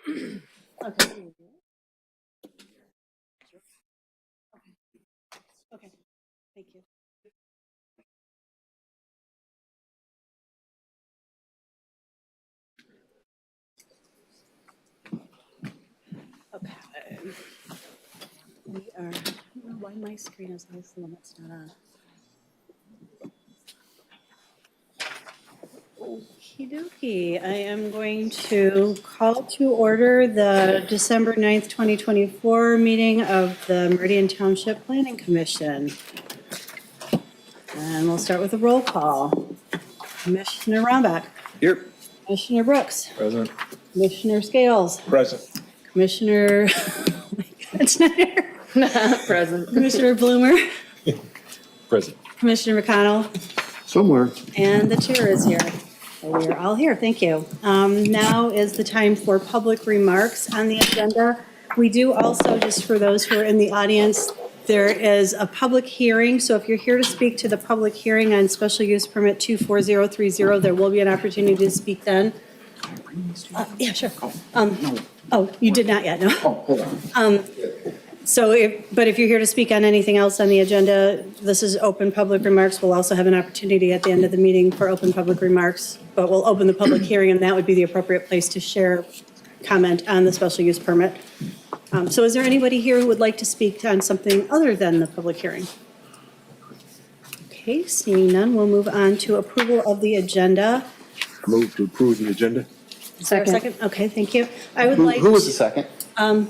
Okay. Okay, thank you. Okay. We are, I don't know why my screen is always the one that's not on. Okie dokie. I am going to call to order the December 9th, 2024 meeting of the Meridian Township Planning Commission. And we'll start with a roll call. Commissioner Rombach. Here. Commissioner Brooks. Present. Commissioner Scales. Present. Commissioner oh my God, Snyder. Present. Commissioner Bloomer. Present. Commissioner McConnell. Somewhere. And the chair is here. So we are all here. Thank you. Now is the time for public remarks on the agenda. We do also, just for those who are in the audience, there is a public hearing. So if you're here to speak to the public hearing on special use permit 24030, there will be an opportunity to speak then. Yeah, sure. Oh, you did not yet, no? Oh, hold on. But if you're here to speak on anything else on the agenda, this is open public remarks. We'll also have an opportunity at the end of the meeting for open public remarks, but we'll open the public hearing, and that would be the appropriate place to share comment on the special use permit. So is there anybody here who would like to speak on something other than the public hearing? Okay, seeing none, we'll move on to approval of the agenda. Move to approve the agenda. Is there a second? Okay, thank you. I would like. Who was the second?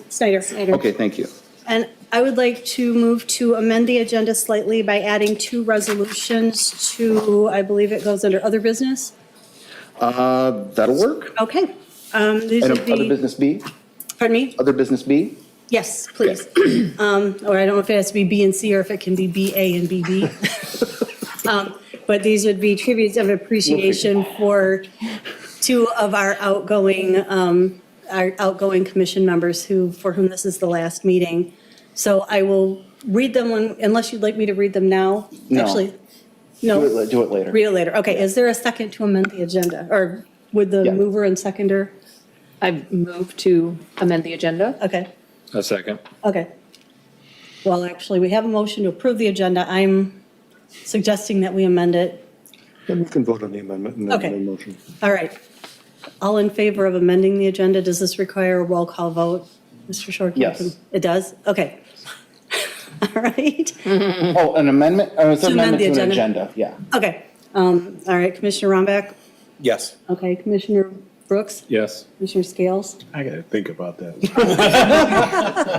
Snyder. Okay, thank you. And I would like to move to amend the agenda slightly by adding 2 resolutions to, I believe it goes under other business. That'll work. Okay. These And would other be, business B? pardon me? Other business B? Yes, please. Or I don't know if it has to be B and C or if it can be B, A, and BB. But these would be tributes of appreciation for 2 of our outgoing commission members for whom this is the last meeting. So I will read them unless you'd like me to read them now. No. Actually, no. Do it later. Read it later. Okay, is there a second to amend the agenda? Or would the Yeah. mover and seconder? I move to amend the agenda. Okay, A second. okay. Well, actually, we have a motion to approve the agenda. I'm suggesting that we amend it. Then we can vote on the amendment and then Okay. the motion. All right. All in favor of amending the agenda? Does this require a roll call vote, Mr. Shortman? Yes. It does? Okay. All right. Oh, an amendment? It's To an amend amendment the to an agenda. agenda, yeah. Okay. All right, Commissioner Rombach? Yes. Okay, Commissioner Brooks? Yes. Commissioner Scales? I gotta think about that.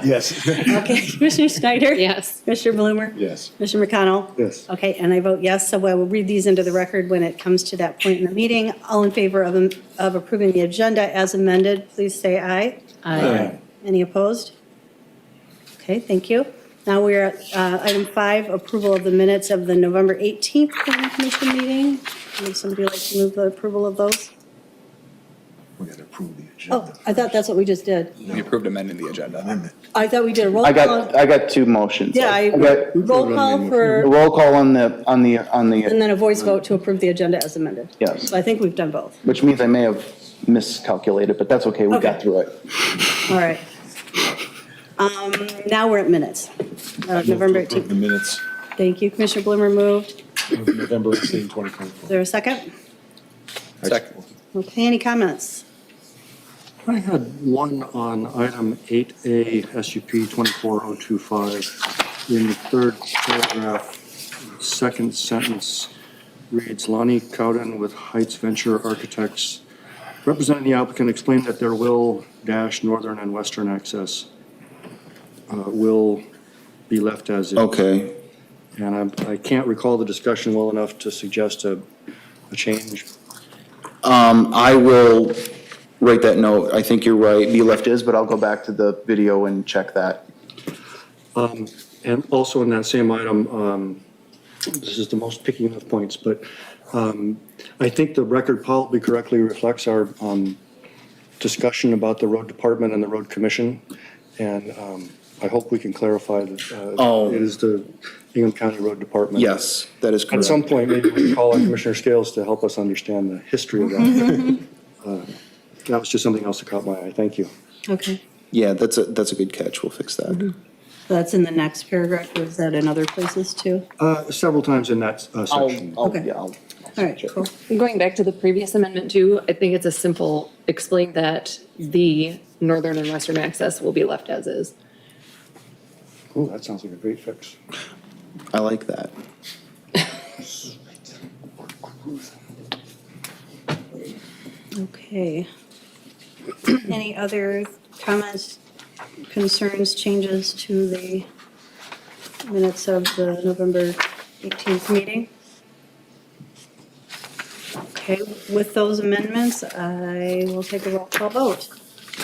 Yes. Okay, Commissioner Snyder? Yes. Commissioner Bloomer? Yes. Commissioner McConnell? Yes. Okay, and I vote yes, so I will read these into the record when it comes to that point in the meeting. All in favor of approving the agenda as amended, please say aye. Aye. Any opposed? Okay, thank you. Now we are at item 5, approval of the minutes of the November 18th Planning Commission meeting. Would somebody like to move the approval of those? We gotta approve the Oh, agenda. I thought that's what we just did. We approved amending the agenda. Amendment. I thought we did a roll I call. got 2 motions. Yeah, I got roll call a for, roll call on the, and then a voice vote to approve the agenda as amended. yes, So I think we've done both. which means I may have miscalculated, but that's okay, we got Okay. through it. All right. Now we're at minutes. November Approve the 18th. minutes Thank you. Commissioner Bloomer moved. of November 18, 2024. Is there a second? Second. Okay, any comments? I had one on item 8A, SUP 24025. In the 3rd paragraph, 2nd sentence reads, Lonnie Cowden with Heights Venture Architects, representing the applicant, explained that there will dash northern and western access will be left as is. Okay, And I can't recall the discussion well enough to suggest a change. I will write that note. I think you're right, be left is, but I'll go back to the video and check that. And also in that same item, this is the most picking of points, but I think the record probably correctly reflects our discussion about the road department and the road commission. And I hope we can clarify that it is the Ingham County Road Department. Yes, that is At correct. some point, maybe we can call on Commissioner Scales to help us understand the history of that. that was just something else that caught my eye. Thank you. Okay. Yeah, that's a good catch. We'll fix that. That's in the next paragraph, or is that in other places too? Several times in that section. Okay. Yeah, All right, cool. Going back to the previous amendment too, I think it's a simple, explain that the northern and western access will be left as is. Oh, that sounds like a great fix. I like that. Okay. Any other comments, concerns, changes to the minutes of the November 18th meeting? Okay, with those amendments, I will take a roll call vote.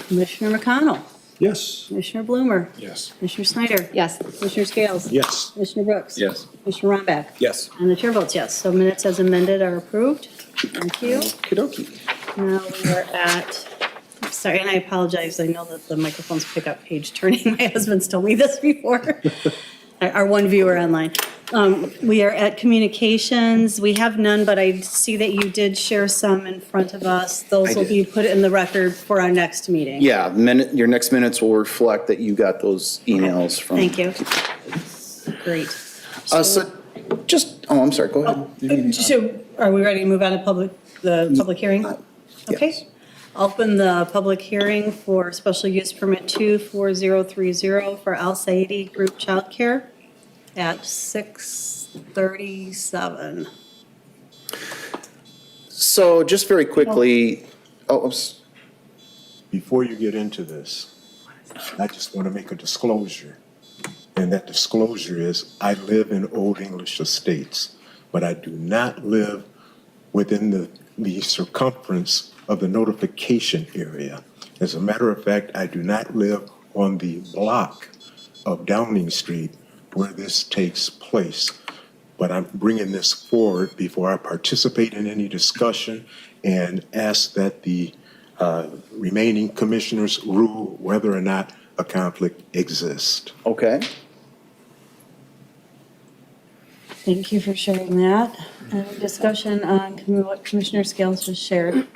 Commissioner McConnell, Yes. Commissioner Bloomer, Yes. Commissioner Snyder. Yes. Commissioner Scales. Yes. Commissioner Brooks. Yes. Commissioner Ronback. Yes. And the chair votes yes. So minutes as amended are approved. Thank you. Okey-dokey. Now we are at, sorry, and I apologize, I know that the microphones pick up page turning. My husband's told me this before. Our one viewer online. We are at communications. We have none, but I see that you did share some in front of us. Those will be put in the record for our next meeting. Yeah, your next minutes will reflect that you got those emails from. Thank you. Great. So just, I'm sorry, go ahead. So are we ready to move on to the public hearing? Okay. Yes. Open the public hearing for special use permit 24030 for Al Saidi Group Childcare at 6:37. So just very quickly, Before you get into this, I just want to make a disclosure. And that disclosure is, I live in Old English Estates, but I do not live within the circumference of the notification area. As a matter of fact, I do not live on the block of Downing Street where this takes place. But I'm bringing this forward before I participate in any discussion and ask that the remaining commissioners rule whether or not a conflict exists. okay. Thank you for sharing that. Any discussion on what Commissioner Scales just shared?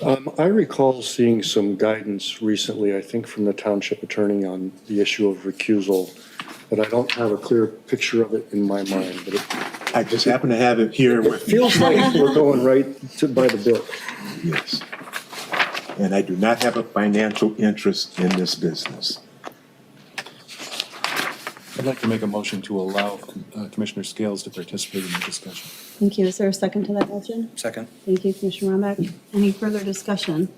I recall seeing some guidance recently, I think from the township attorney on the issue of recusal, but I don't have a clear picture of it in my mind, but it I just happen to have it here with me. feels like we're going right by the book. Yes. And I do not have a financial interest in this business. I'd like to make a motion to allow Commissioner Scales to participate in the discussion. Thank you. Is there a second to that motion? Second. Thank you, Commissioner Ronback. Any further discussion?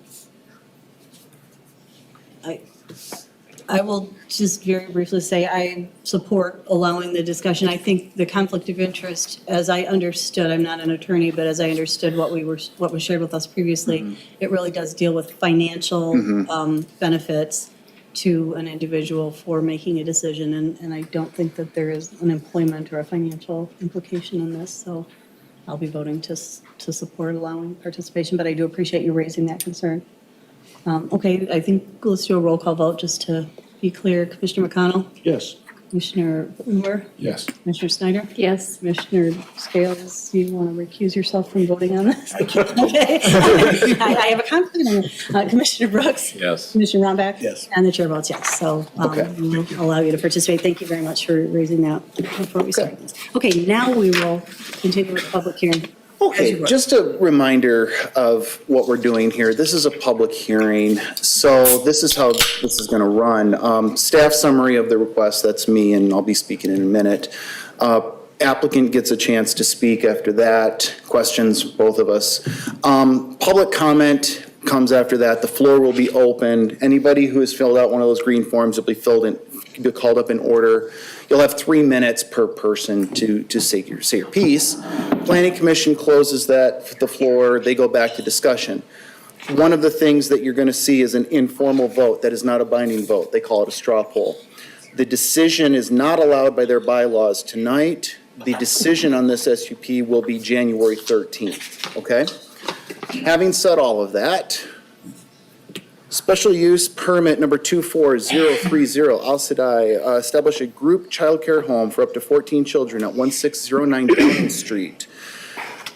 I will just very briefly say I support allowing the discussion. I think the conflict of interest, as I understood, I'm not an attorney, but as I understood what was shared with us previously, it really does deal with financial benefits to an individual for making a decision, and I don't think that there is an employment or a financial implication in this, so I'll be voting to support allowing participation, but I do appreciate you raising that concern. Okay, I think let's do a roll call vote just to be clear. Commissioner McConnell, Yes. Commissioner Bloomer, Yes. Commissioner Snyder, Yes. Commissioner Scales, you want to recuse yourself from voting on this? Okay. I have a conflict. Commissioner Brooks? Yes. Commissioner Ronback? Yes. And the chair votes yes. So we'll allow you to participate. Thank you very much for raising that before we start this. Okay, now we will continue with the public hearing. Okay, just a reminder of what we're doing here. This is a public hearing, so this is how this is going to run. Staff summary of the request, that's me, and I'll be speaking in a minute. Applicant gets a chance to speak after that. Questions, both of us. Public comment comes after that. The floor will be open. Anybody who has filled out one of those green forms will be be called up in order. You'll have 3 minutes per person to say your piece. Planning Commission closes the floor, they go back to discussion. One of the things that you're going to see is an informal vote that is not a binding vote. They call it a straw poll. The decision is not allowed by their bylaws tonight. The decision on this SUP will be January 13th, okay? Having said all of that, special use permit number 24030, Al Saidi, establish a group childcare home for up to 14 children at 1609 Downing Street.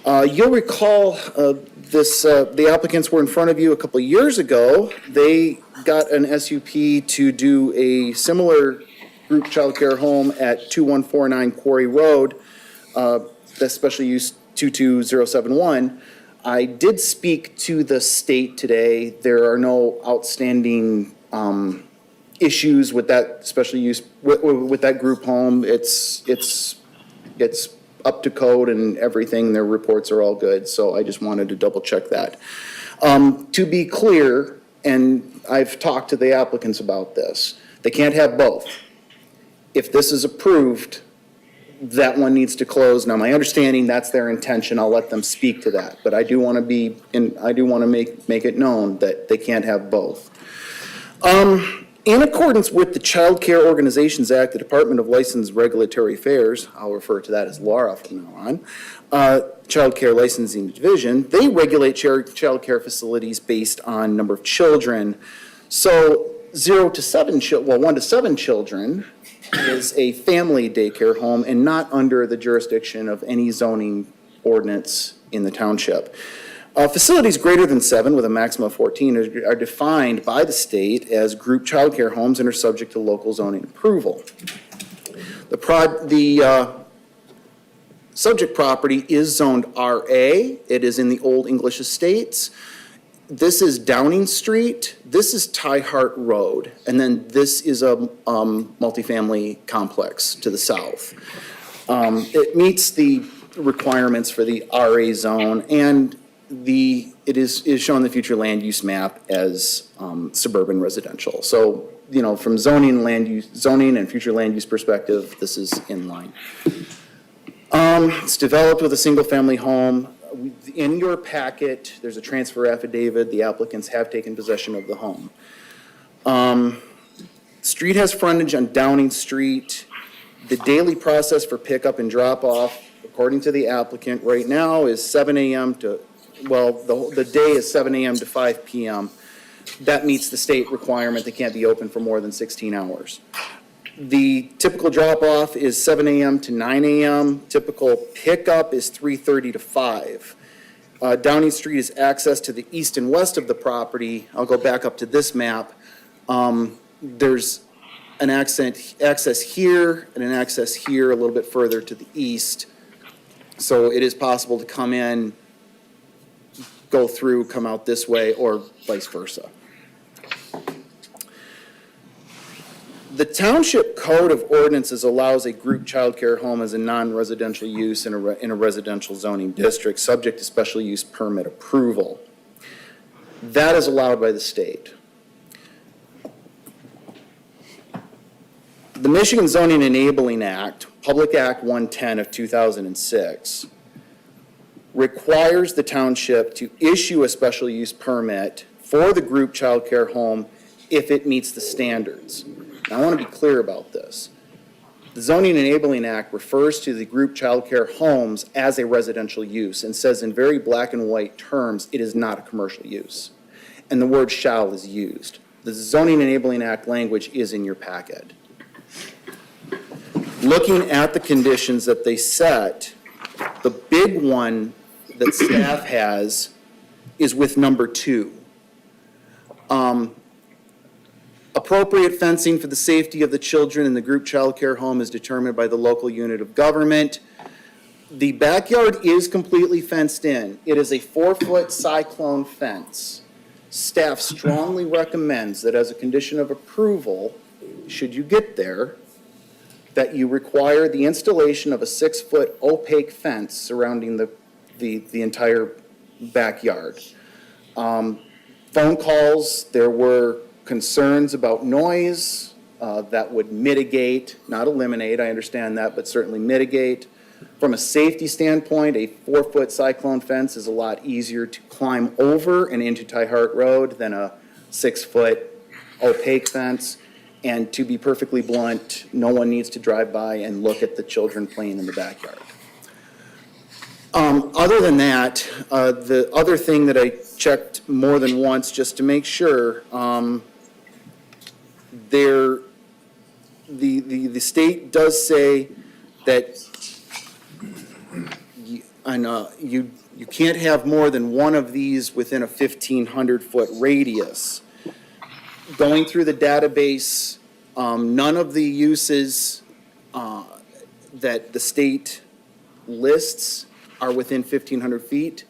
You'll recall the applicants were in front of you a couple of years ago. They got an SUP to do a similar group childcare home at 2149 Quarry Road, that's special use 22071. I did speak to the state today. There are no outstanding issues with that special use, with that group home. It's up to code and everything. Their reports are all good, so I just wanted to double check that. To be clear, and I've talked to the applicants about this, they can't have both. If this is approved, that one needs to close. Now, my understanding, that's their intention. I'll let them speak to that. But I do want to make it known that they can't have both. In accordance with the Child Care Organizations Act, the Department of Licensed Regulatory Affairs, I'll refer to that as Laura from now on, Child Care Licensing Division, they regulate child care facilities based on number of children. So 1 to 7 children is a family daycare home and not under the jurisdiction of any zoning ordinance in the township. Facilities greater than 7 with a maximum of 14 are defined by the state as group childcare homes and are subject to local zoning approval. The subject property is zoned RA. It is in the Old English Estates. This is Downing Street, this is Ty Hart Road, and then this is a multifamily complex to the south. It meets the requirements for the RA zone, and it is shown in the future land use map as suburban residential. So, from zoning and future land use perspective, this is in line. It's developed with a single family home. In your packet, there's a transfer affidavit. The applicants have taken possession of the home. Street has frontage on Downing Street. The daily process for pickup and drop off, according to the applicant, right now is 7 a.m. to, the day is 7 a.m. to 5 p.m. That meets the state requirement. They can't be open for more than 16 hours. The typical drop-off is 7 a.m. to 9 a.m. Typical pickup is 3:30 to 5. Downing Street is access to the east and west of the property. I'll go back up to this map. There's an access here and an access here a little bit further to the east. So it is possible to come in, go through, come out this way, or vice versa. The Township Code of Ordinances allows a group child care home as a non-residential use in a residential zoning district, subject to special use permit approval. That is allowed by the state. The Michigan Zoning Enabling Act, Public Act 110 of 2006, requires the township to issue a special use permit for the group child care home if it meets the standards. Now, I want to be clear about this. The Zoning Enabling Act refers to the group child care homes as a residential use and says in very black and white terms it is not a commercial use. And the word shall is used. The Zoning Enabling Act language is in your packet. Looking at the conditions that they set, the big one that staff has is with number 2. Appropriate fencing for the safety of the children in the group child care home is determined by the local unit of government. The backyard is completely fenced in. It is a 4-foot cyclone fence. Staff strongly recommends that as a condition of approval, should you get there, that you require the installation of a 6-foot opaque fence surrounding the entire backyard. Phone calls, there were concerns about noise that would mitigate, not eliminate, I understand that, but certainly mitigate. From a safety standpoint, a 4-foot cyclone fence is a lot easier to climb over and into Ty Hart Road than a 6-foot opaque fence. And to be perfectly blunt, no one needs to drive by and look at the children playing in the backyard. Other than that, the other thing that I checked more than once just to make sure, the state does say that you can't have more than one of these within a 1,500-foot radius. Going through the database, none of the uses that the state lists are within 1,500 feet.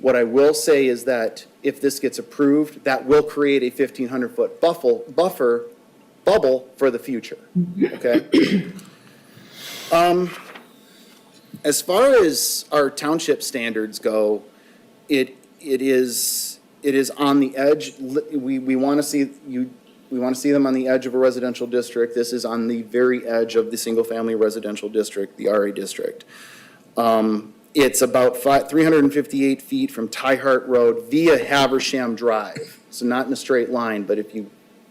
What I will say is that if this gets approved, that will create a 1,500-foot bubble for the future, okay? As far as our township standards go, it is on the edge. We want to see them on the edge of a residential district. This is on the very edge of the single-family residential district, the RA district. It's about 358 feet from Tyhart Road via Haversham Drive. So not in a straight line, but if you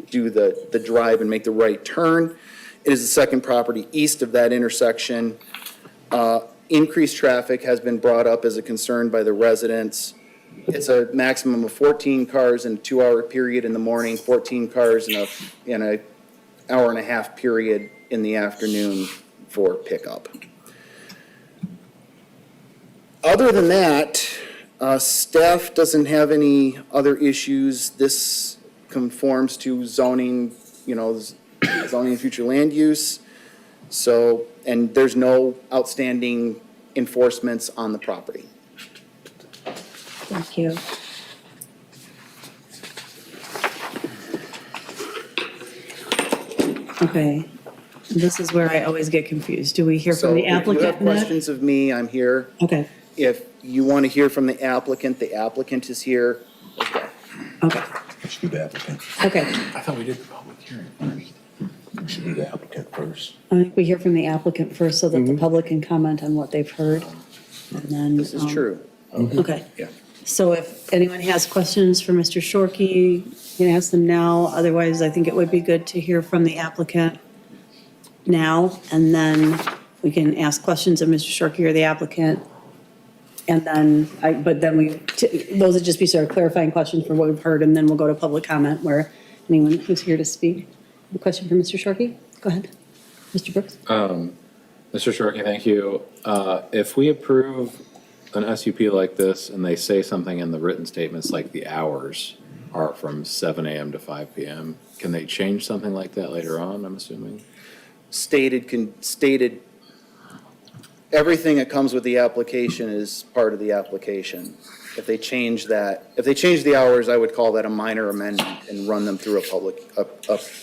do the drive and make the right turn, it is the second property east of that intersection. Increased traffic has been brought up as a concern by the residents. It's a maximum of 14 cars in a 2-hour period in the morning, 14 cars in a hour and a half period in the afternoon for pickup. Other than that, staff doesn't have any other issues. This conforms to zoning, zoning and future land use. So, and there's no outstanding enforcements on the property. Thank you. Okay, this is where I always get confused. Do we hear from the So if you have applicant next? questions of me, I'm here. Okay, If you want to hear from the applicant is here as well. okay, Let's do the applicant. okay. I thought we did the public hearing first. We should do the applicant first. I think we hear from the applicant first so that the public can comment on what they've heard. And then. This is true. Okay. Yeah. So if anyone has questions for Mr. Shorkey, you can ask them now. Otherwise, I think it would be good to hear from the applicant now. And then we can ask questions of Mr. Shorkey or the applicant. And then, those would just be sort of clarifying questions for what we've heard. And then we'll go to public comment where anyone who's here to speak. A question for Mr. Shorkey? Go ahead. Mr. Brooks? Mr. Shorkey, thank you. If we approve an SUP like this and they say something in the written statements like the hours are from 7 a.m. to 5 p.m., can they change something like that later on, I'm assuming? Stated, everything that comes with the application is part of the application. If they change the hours, I would call that a minor amendment and run them through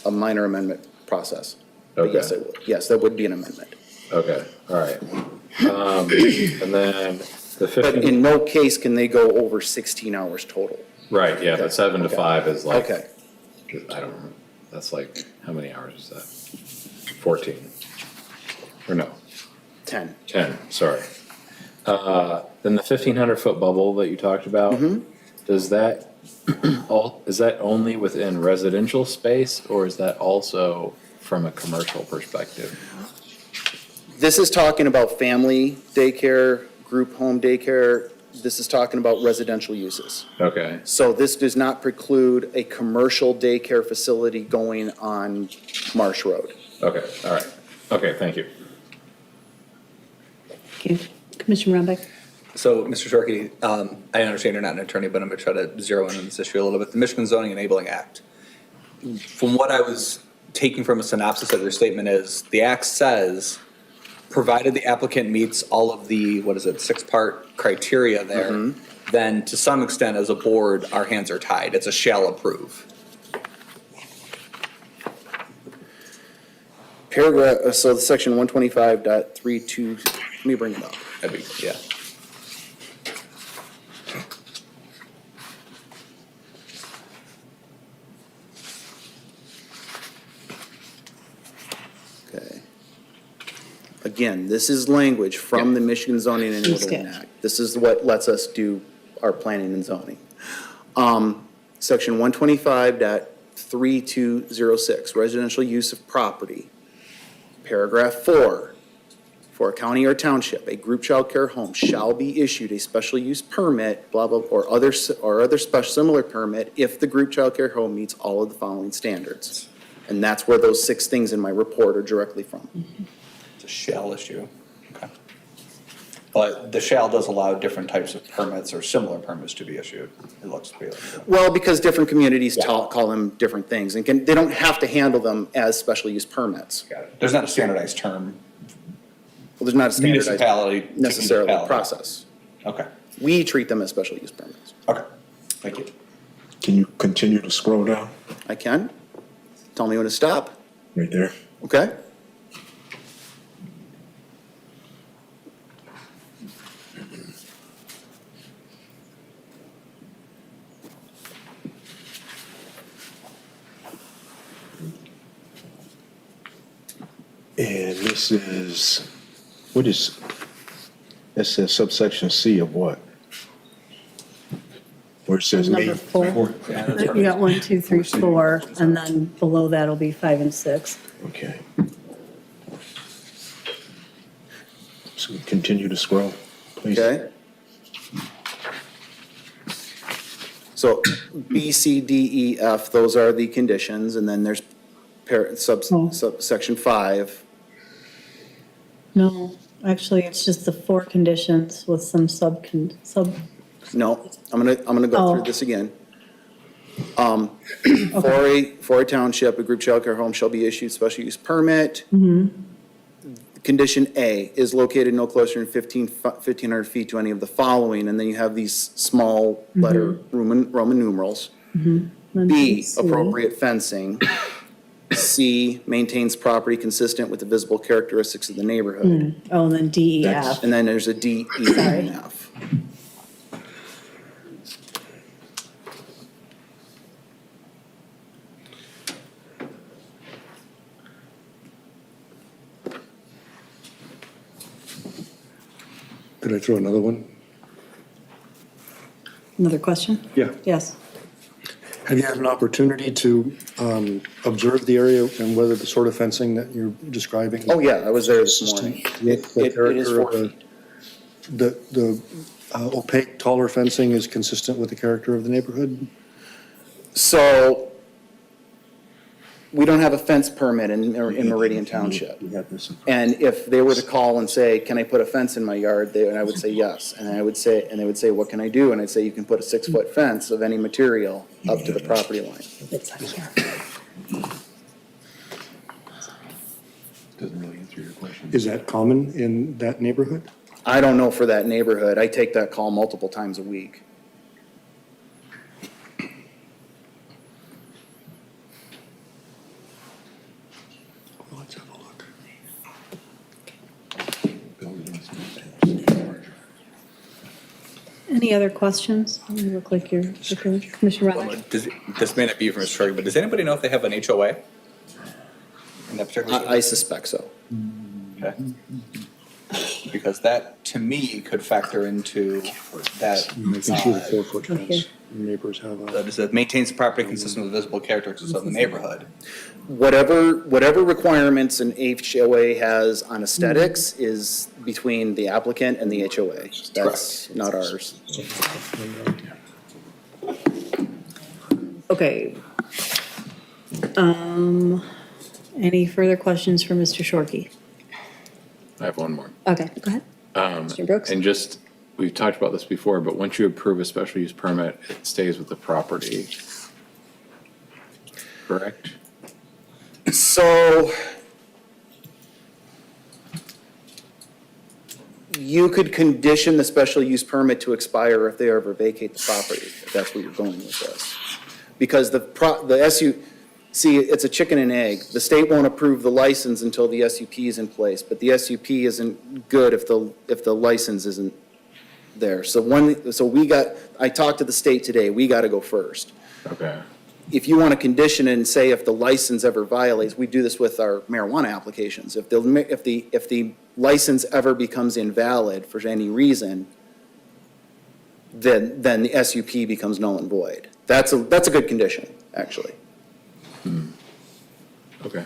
a minor amendment process. But Okay. yes, I would. Yes, that would be an amendment. Okay, all right. And then the But 15, in no case can they go over 16 hours total. right, yeah, but 7 to Okay. 5 is like, Okay. I don't remember, that's like, how many hours is that? 14? Or no, 10. 10, sorry. Then the 1,500-foot bubble that you talked about, does that, is that only within residential space, or is that also from a commercial perspective? This is talking about family daycare, group home daycare. This is talking about residential uses. Okay, So this does not preclude a commercial daycare facility going on Marsh Road. okay, all right. Okay, thank you. Thank you. Commissioner Rombeck? So, Mr. Shorkey, I understand you're not an attorney, but I'm going to try to zero in on this issue a little bit. The Michigan Zoning Enabling Act. From what I was taking from a synopsis of your statement is, the act says, provided the applicant meets all of the, 6-part criteria there, then to some extent as a board, our hands are tied. It's a shall approve. Paragraph, so the section 125.32, let me bring it up. That'd be, yeah. Okay. Again, this is language from the Michigan Zoning and Enabling Understand. Act. This is what lets us do our planning and zoning. Section 125.3206, residential use of property. Paragraph 4, for a county or township, a group child care home shall be issued a special use permit, blah, blah, or other special similar permit if the group child care home meets all of the following standards. And that's where those 6 things in my report are directly from. It's a shall issue. Okay. But the shall does allow different types of permits or similar permits to be issued, it looks to be. Well, because different communities call them different things, and they don't have to handle them as special use permits. Got it. There's not a standardized term. Well, there's not a standardized Municipality to necessarily municipality. process. Okay, We treat them as special use permits. okay, thank you. Can you continue to scroll down? I can. Tell me when to stop, Right there. okay? And this is, what is, that says subsection C of what? Where it says Number may. 4. You got 1, 2, 3, 4, and then below that'll be 5 and 6. Okay. So continue to scroll, please. Okay? So B, C, D, E, F, those are the conditions, and then there's subsection 5. No, actually, it's just the 4 conditions with some sub. No, I'm gonna go Oh. through this again. For a township, a group childcare home shall be issued special use permit. Condition A is located no closer than 1,500 feet to any of the following, and then you have these small letter Roman numerals. B, appropriate fencing. C, maintains property consistent with the visible characteristics of the neighborhood. Oh, and then D, E, F. And then there's a D, E, and F. Could I throw another one? Another question? Yeah. Yes. Have you had an opportunity to observe the area and whether the sort of fencing that you're describing? Oh, yeah, I was there this morning. With It the is character 4 of feet. the opaque, taller fencing is consistent with the character of the neighborhood? So, we don't have a fence permit in Meridian Township. We got this. And if they were to call and say, can I put a fence in my yard, and I would say yes. And they would say, what can I do? And I'd say, you can put a 6-foot fence of any material up to the property line. It's on here. Doesn't really answer your question. Is that common in that neighborhood? I don't know for that neighborhood. I take that call multiple times a week. Let's have a look. Any other questions? You look like you're, Commissioner Rowley? This may not be from Mr. Shorty, but does anybody know if they have an HOA? In that particular? I suspect so. Okay. Because that, to me, could factor into that. Making sure the 4-foot Okay. fence neighbors have a. That is, that maintains property consistent with visible characteristics of the neighborhood. Whatever requirements an HOA has on aesthetics is between the applicant and the HOA. That's not ours. Okay. Any further questions for Mr. Shorkey? I have one more. Okay, go ahead. Mr. Brooks? And just, we've talked about this before, but once you approve a special use permit, it stays with the property. Correct? So you could condition the special use permit to expire if they ever vacate the property, if that's where you're going with this. Because see, it's a chicken and egg. The state won't approve the license until the SUP is in place, but the SUP isn't good if the license isn't there. I talked to the state today, we gotta go first. Okay. If you want to condition it and say if the license ever violates, we do this with our marijuana applications. If the license ever becomes invalid for any reason, then the SUP becomes null and void. That's a good condition, actually. Okay.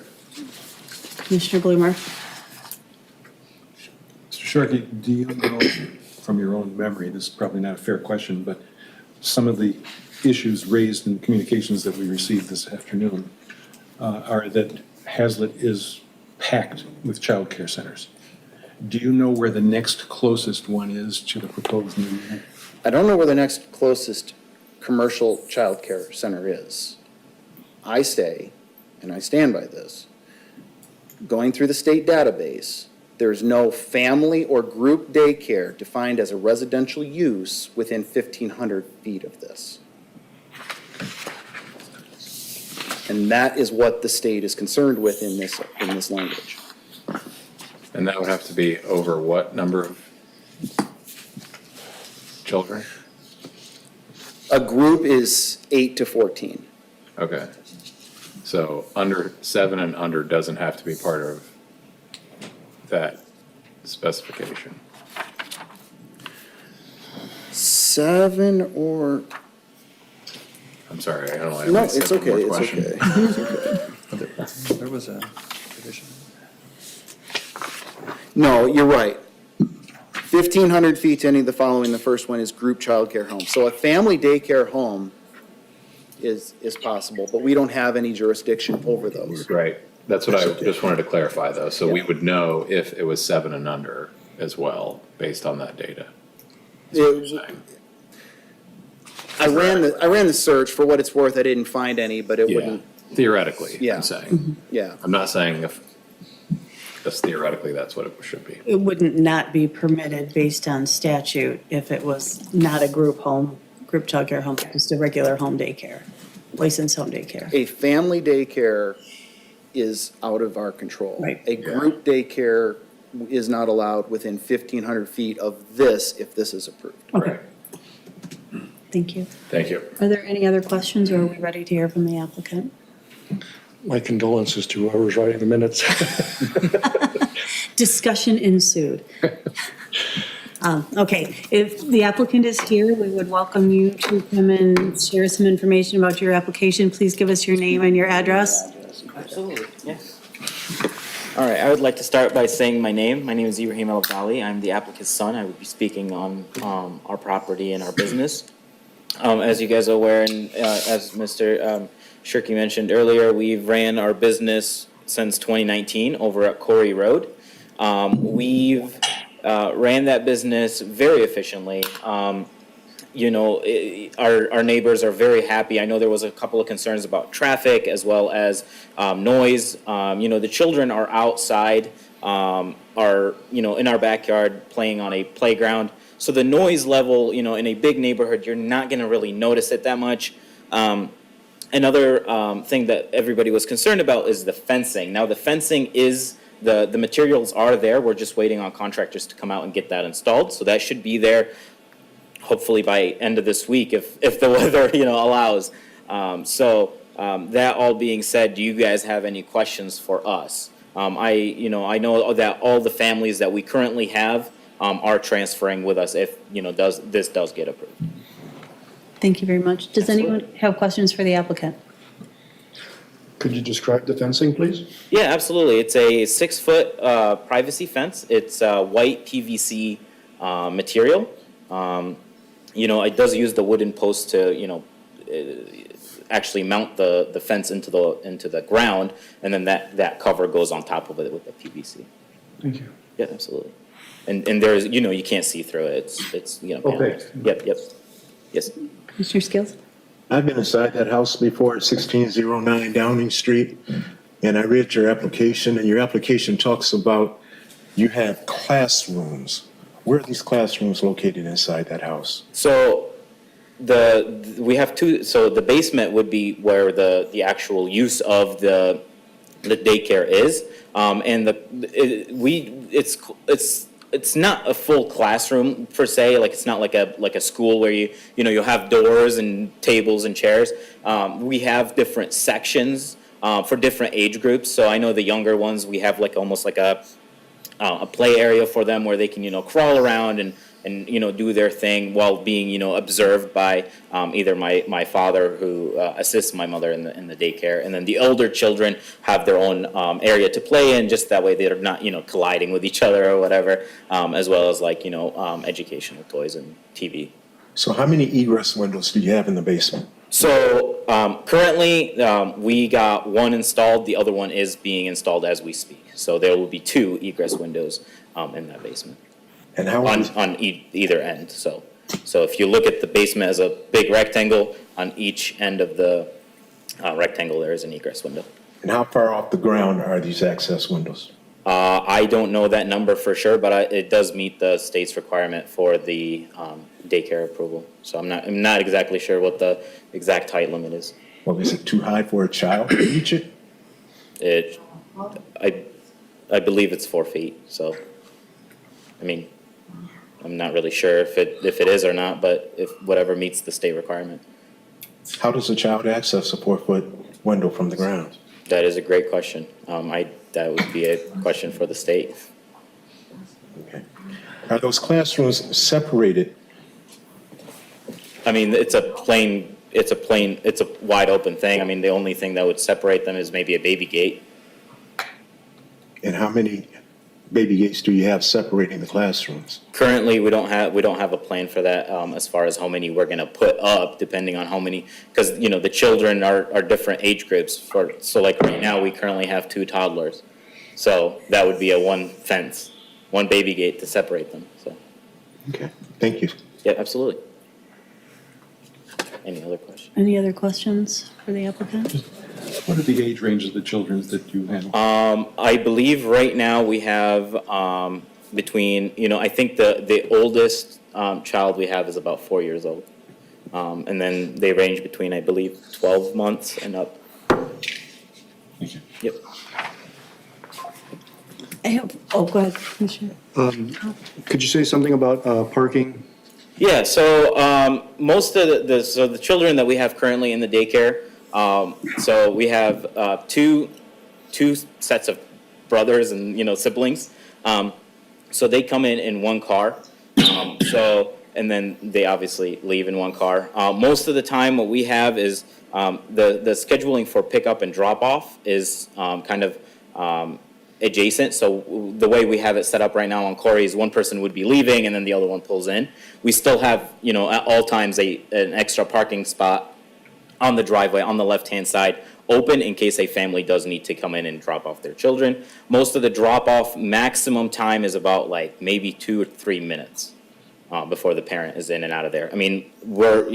Commissioner Bloomer? Mr. Sharkey, do you know from your own memory, this is probably not a fair question, but some of the issues raised in communications that we received this afternoon are that Hazlet is packed with child care centers. Do you know where the next closest one is to the proposed new unit? I don't know where the next closest commercial childcare center is. I say, and I stand by this, going through the state database, there's no family or group daycare defined as a residential use within 1,500 feet of this. And that is what the state is concerned with in this language. And that would have to be over what number of children? A group is 8 to 14. Okay. So under 7 and under doesn't have to be part of that specification. 7 or, I'm sorry, I don't know. no, it's okay, it's okay. It's okay. There was a division. No, you're right. 1,500 feet to any of the following, the first one is group childcare home. So a family daycare home is possible, but we don't have any jurisdiction over those. Right. That's what I just wanted to clarify though. So we would know if it was 7 and under as well, based on that data. I ran the search, for what it's worth, I didn't find any, but it Yeah, wouldn't, theoretically, Yeah. I'm saying. yeah. I'm not saying if, just theoretically, that's what it should be. It wouldn't not be permitted based on statute if it was not a group childcare home, just a regular home daycare, licensed home daycare. A family daycare is out of our control. Right. A group daycare is not allowed within 1,500 feet of this if this is approved. Okay, thank you. Thank you. Are there any other questions, or are we ready to hear from the applicant? My condolences to whoever's writing the minutes. Discussion ensued. Okay, if the applicant is here, we would welcome you to come and share some information about your application. Please give us your name and your address. Absolutely, yes. All right, I would like to start by saying my name. My name is Ibrahim El Ghali. I'm the applicant's son. I will be speaking on our property and our business. As you guys are aware, and as Mr. Shirky mentioned earlier, we've ran our business since 2019 over at Corey Road. We've ran that business very efficiently. You know, our neighbors are very happy. I know there was a couple of concerns about traffic as well as noise. You know, the children are outside, are, you know, in our backyard playing on a playground. So the noise level, you know, in a big neighborhood, you're not going to really notice it that much. Another thing that everybody was concerned about is the fencing. Now, the fencing is, the materials are there. We're just waiting on contractors to come out and get that installed. So that should be there hopefully by end of this week if the weather, you know, allows. That all being said, do you guys have any questions for us? I know that all the families that we currently have are transferring with us if, you know, this does get approved. Thank you very much. Does anyone have questions for the applicant? Could you describe the fencing, please? Yeah, absolutely. It's a 6-foot privacy fence. It's white PVC material. You know, it does use the wooden post to, you know, actually mount the fence into the ground, and then that cover goes on top of it with the PVC. Thank you. Yeah, absolutely. And there's, you know, you can't see through it. It's you know. Okay. Yep. Yes. Commissioner Skills? I've been inside that house before at 1609 Downing Street, and I read your application, and your application talks about you have classrooms. Where are these classrooms located inside that house? So we have two. So the basement would be where the actual use of the daycare is, and it's not a full classroom per se. Like it's not like a school where you'll have doors and tables and chairs. We have different sections for different age groups. So I know the younger ones, we have like almost like a play area for them where they can, you know, crawl around and you know, do their thing while being, you know, observed by either my father who assists my mother in the daycare, and then the older children have their own area to play in, just that way they're not, you know, colliding with each other or whatever, as well as like, you know, educational toys and TV. So how many egress windows do you have in the basement? So currently we got one installed. The other one is being installed as we speak. So there will be 2 egress windows in that basement, And how, on either end, so. So if you look at the basement as a big rectangle, on each end of the rectangle, there is an egress window. and how far off the ground are these access windows? I don't know that number for sure, but it does meet the state's requirement for the daycare approval. So I'm not exactly sure what the exact height limit is. Well, is it too high for a child to reach it? I believe it's 4 feet, so, I mean, I'm not really sure if it is or not, but if whatever meets the state requirement. How does a child access a 4-foot window from the ground? That is a great question. That would be a question for the state. Okay. Are those classrooms separated? I mean, it's a wide open thing. I mean, the only thing that would separate them is maybe a baby gate. And how many baby gates do you have separating the classrooms? Currently, we don't have a plan for that, as far as how many we're gonna put up, depending on how many, because, the children are different age groups so like right now, we currently have 2 toddlers. So that would be a one fence, one baby gate to separate them, so. Okay, thank you. Yeah, absolutely. Any other questions? Any other questions for the applicant? What are the age ranges of the children that you handle? I believe right now we have, between, I think the oldest, child we have is about 4 years old. And then they range between, I believe, 12 months and up. Thank you. Yep. Go ahead, Commissioner. Could you say something about parking? Yeah, so most of the children that we have currently in the daycare, so we have two sets of brothers and siblings. So they come in one car. And then they obviously leave in one car. Most of the time, what we have is the scheduling for pickup and drop off is kind of adjacent. So the way we have it set up right now on Corey is one person would be leaving and then the other one pulls in. We still have, at all times an extra parking spot on the driveway on the left-hand side open in case a family does need to come in and drop off their children. Most of the drop-off maximum time is about like maybe 2 or 3 minutes before the parent is in and out of there. I mean, we're,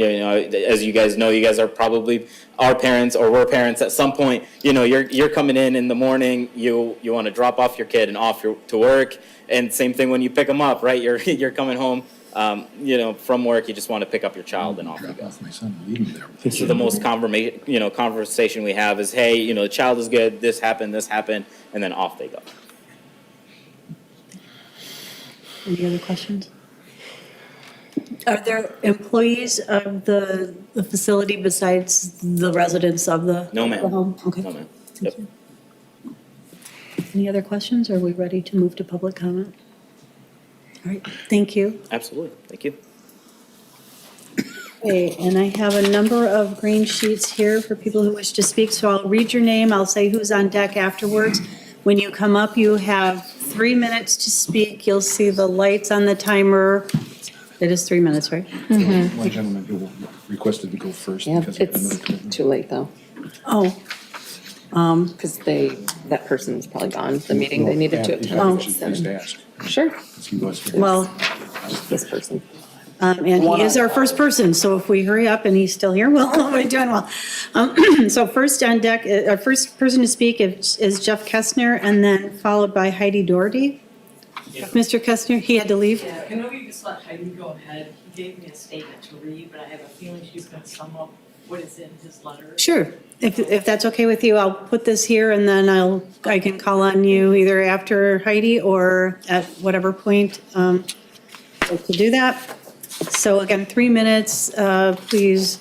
as you guys know, you guys are probably our parents or we're parents at some point. You're coming in the morning, you want to drop off your kid and off to work, and same thing when you pick them up, right? You're coming home, from work, you just want to pick up your child and off you go. My son, leave him there. So the most conversation we have is, hey, the child is good, this happened, and then off they go. Any other questions? Are there employees of the facility besides the residents of the? No, ma'am. the home? Okay. No, ma'am. Yep. Any other questions? Are we ready to move to public comment? All right, thank you. Absolutely, thank you. Okay, and I have a number of green sheets here for people who wish to speak, so I'll read your name, I'll say who's on deck afterwards. When you come up, you have 3 minutes to speak. You'll see the lights on the timer. It is 3 minutes, right? One gentleman who requested to go first Yeah, because of another it's commitment. too late though, Oh, because that person's probably gone, the meeting they needed to Oh. attend. Just ask. Sure, He was here. well, this person. and he is our first person, so if we hurry up and he's still here, we're doing well. So first on deck, our first person to speak is Jeff Kestner, and then followed by Heidi Doherty. Mr. Kestner, he had to leave? Yeah, I know you just let Heidi go ahead. He gave me a statement to read, but I have a feeling she's going to sum up what is in his letter. Sure. If that's okay with you, I'll put this here and then I can call on you either after Heidi or at whatever point to do that. So again, 3 minutes. Please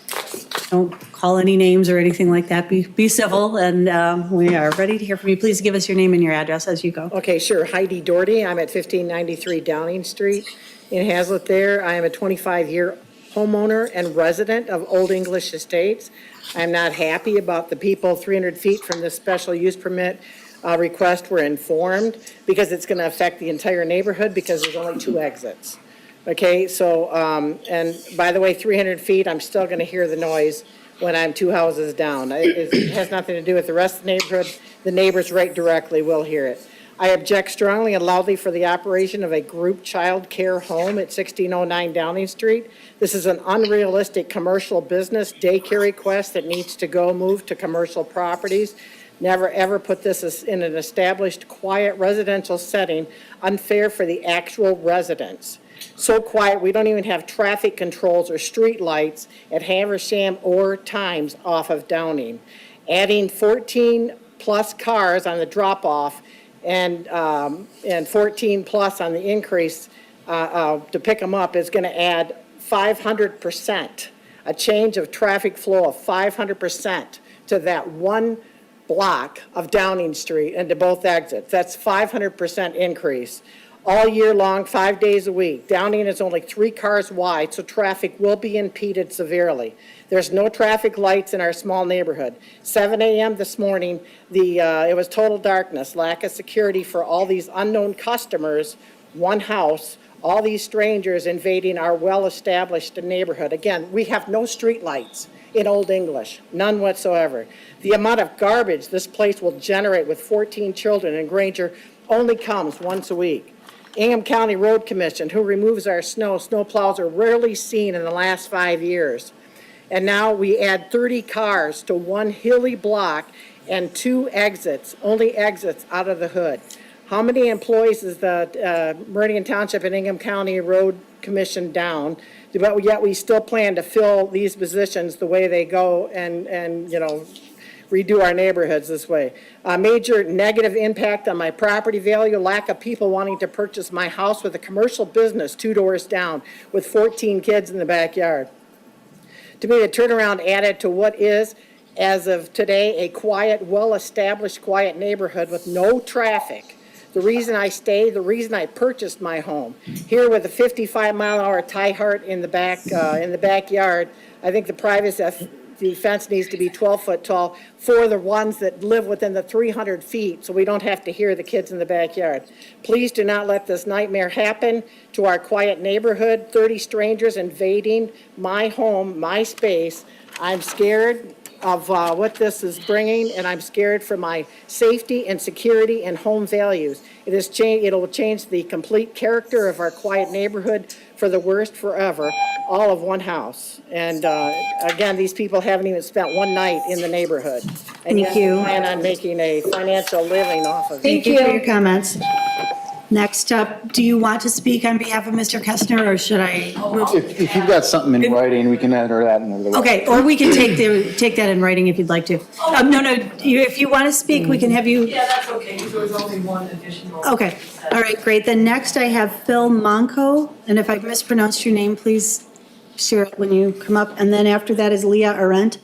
don't call any names or anything like that. Be civil, and we are ready to hear from you. Please give us your name and your address as you go. Okay, sure. Heidi Doherty. I'm at 1593 Downing Street in Hazlet there. I am a 25-year homeowner and resident of Old English Estates. I'm not happy about the people 300 feet from the special use permit request were informed because it's going to affect the entire neighborhood because there's only 2 exits. Okay, so, and by the way, 300 feet, I'm still going to hear the noise when I'm 2 houses down. It has nothing to do with the rest of the neighborhood. The neighbors right directly will hear it. I object strongly and loudly for the operation of a group child care home at 1609 Downing Street. This is an unrealistic commercial business daycare request that needs to go move to commercial properties. Never, ever put this in an established, quiet residential setting, unfair for the actual residents. So quiet, we don't even have traffic controls or street lights at Haversham or Times off of Downing. Adding 14-plus cars on the drop-off and 14-plus on the increase to pick them up is going to add 500%, a change of traffic flow of 500% to that one block of Downing Street and to both exits. That's 500% increase. All year long, 5 days a week. Downing is only 3 cars wide, so traffic will be impeded severely. There's no traffic lights in our small neighborhood. 7 a.m. this morning, it was total darkness, lack of security for all these unknown customers, one house, all these strangers invading our well-established neighborhood. Again, we have no street lights in Old English, none whatsoever. The amount of garbage this place will generate with 14 children in Granger only comes once a week. Ingham County Road Commission, who removes our snow plows are rarely seen in the last 5 years. And now we add 30 cars to one hilly block and 2 exits, only exits out of the hood. How many employees is the Meridian Township and Ingham County Road Commission down? But yet we still plan to fill these positions the way they go and redo our neighborhoods this way. A major negative impact on my property value, lack of people wanting to purchase my house with a commercial business 2 doors down with 14 kids in the backyard. To me, the turnaround added to what is, as of today, a quiet, well-established, quiet neighborhood with no traffic. The reason I stayed, the reason I purchased my home. Here with a 55-mile-an-hour tie heart in the backyard, I think the fence needs to be 12 foot tall for the ones that live within the 300 feet, so we don't have to hear the kids in the backyard. Please do not let this nightmare happen to our quiet neighborhood. 30 strangers invading my home, my space. I'm scared of what this is bringing, and I'm scared for my safety and security and home values. It will change the complete character of our quiet neighborhood for the worst forever, all of one house. And again, these people haven't even spent one night in the neighborhood. And Thank you. They plan on making a financial living off of it. Thank you for your comments. Next up, do you want to speak on behalf of Mr. Kestner, or should I? If you've got something in writing, we can enter that into the. Okay, or we can take that in writing if you'd like to. No, if you want to speak, we can have you. Yeah, that's okay, because there was only one additional. Okay, all right, great. Then next I have Phil Monco, and if I mispronounced your name, please share it when you come up. And then after that is Leah Arendt.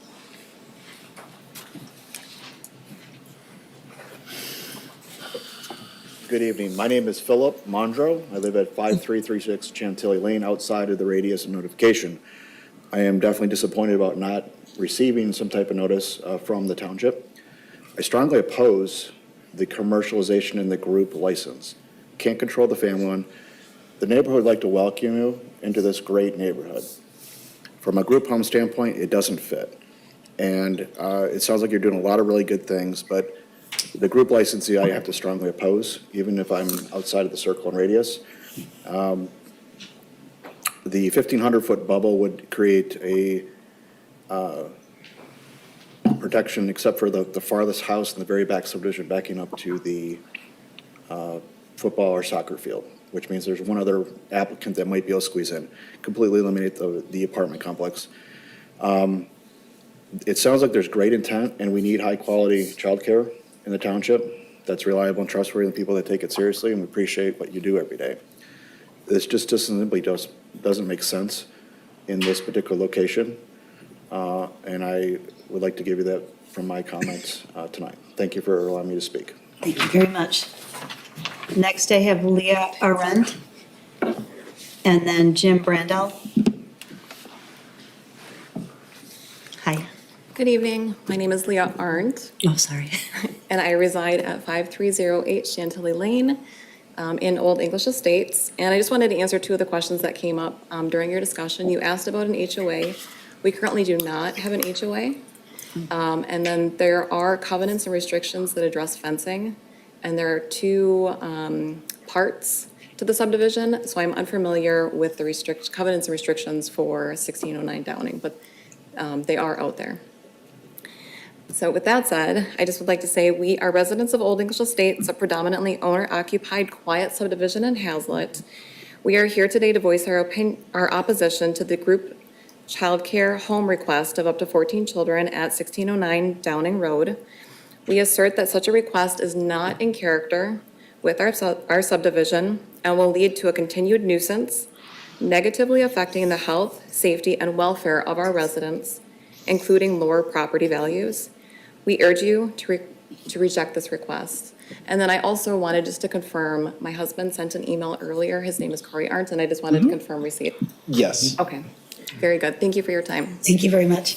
Good evening. My name is Philip Mondro. I live at 5336 Chantilly Lane, outside of the radius of notification. I am definitely disappointed about not receiving some type of notice from the township. I strongly oppose the commercialization in the group license. Can't control the family one. The neighborhood would like to welcome you into this great neighborhood. From a group home standpoint, it doesn't fit. And it sounds like you're doing a lot of really good things, but the group licensee I have to strongly oppose, even if I'm outside of the circle and radius. The 1,500-foot bubble would create a protection, except for the farthest house in the very back subdivision backing up to the football or soccer field, which means there's one other applicant that might be able to squeeze in, completely eliminate the apartment complex. It sounds like there's great intent, and we need high-quality childcare in the township that's reliable and trustworthy, and people that take it seriously, and we appreciate what you do every day. This just simply doesn't make sense in this particular location, and I would like to give you that from my comments tonight. Thank you for allowing me to speak. Thank you very much. Next I have Leah Arendt, and then Jim Brandel. Hi. Good evening. My name is Leah Arndt. Oh, sorry. And I reside at 5308 Chantilly Lane in Old English Estates. And I just wanted to answer 2 of the questions that came up during your discussion. You asked about an HOA. We currently do not have an HOA. And then there are covenants and restrictions that address fencing. and there are two parts to the subdivision, so I'm unfamiliar with the covenants and restrictions for 1609 Downing, but they are out there. So with that said, I just would like to say we are residents of Old English Estates, a predominantly owner-occupied quiet subdivision in Hazlet. We are here today to voice our opposition to the group childcare home request of up to 14 children at 1609 Downing Road. We assert that such a request is not in character with our subdivision and will lead to a continued nuisance, negatively affecting the health, safety, and welfare of our residents, including lower property values. We urge you to reject this request. And then I also wanted just to confirm, my husband sent an email earlier. His name is Corey Arndt, and I just wanted to confirm receipt. Yes. Okay, very good. Thank you for your time. Thank you very much.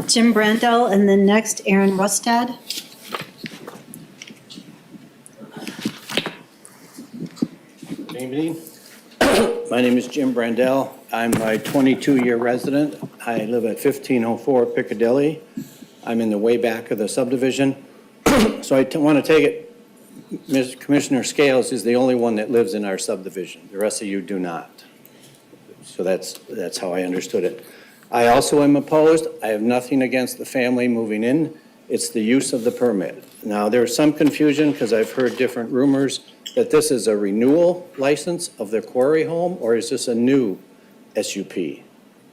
Jim Brandel, and then next, Aaron Rustad. Good evening. My name is Jim Brandel. I'm a 22-year resident. I live at 1504 Piccadilly. I'm in the way back of the subdivision. So I want to take it, Commissioner Scales is the only one that lives in our subdivision. The rest of you do not. So that's how I understood it. I also am opposed. I have nothing against the family moving in. It's the use of the permit. Now, there's some confusion because I've heard different rumors that this is a renewal license of their quarry home, or is this a new SUP?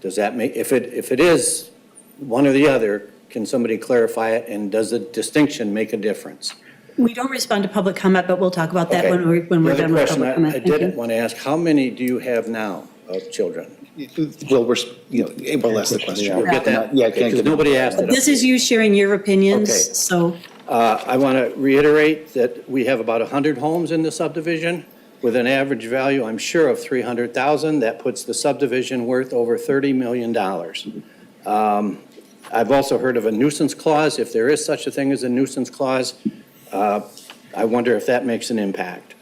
Does that make, if it is one or the other, can somebody clarify it, and does the distinction make a difference? We don't respond to public comment, but we'll talk about that Okay. when we're The other done with question public comment. I Thank you. didn't want to ask, how many do you have now of children? Well, April asked the question. We'll get that. Yeah, I Okay, can't 'cause give. nobody asked it. This is you sharing your opinions, Okay. so. I want to reiterate that we have about 100 homes in the subdivision with an average value, I'm sure, of $300,000. That puts the subdivision worth over $30 million. I've also heard of a nuisance clause. If there is such a thing as a nuisance clause, I wonder if that makes an impact.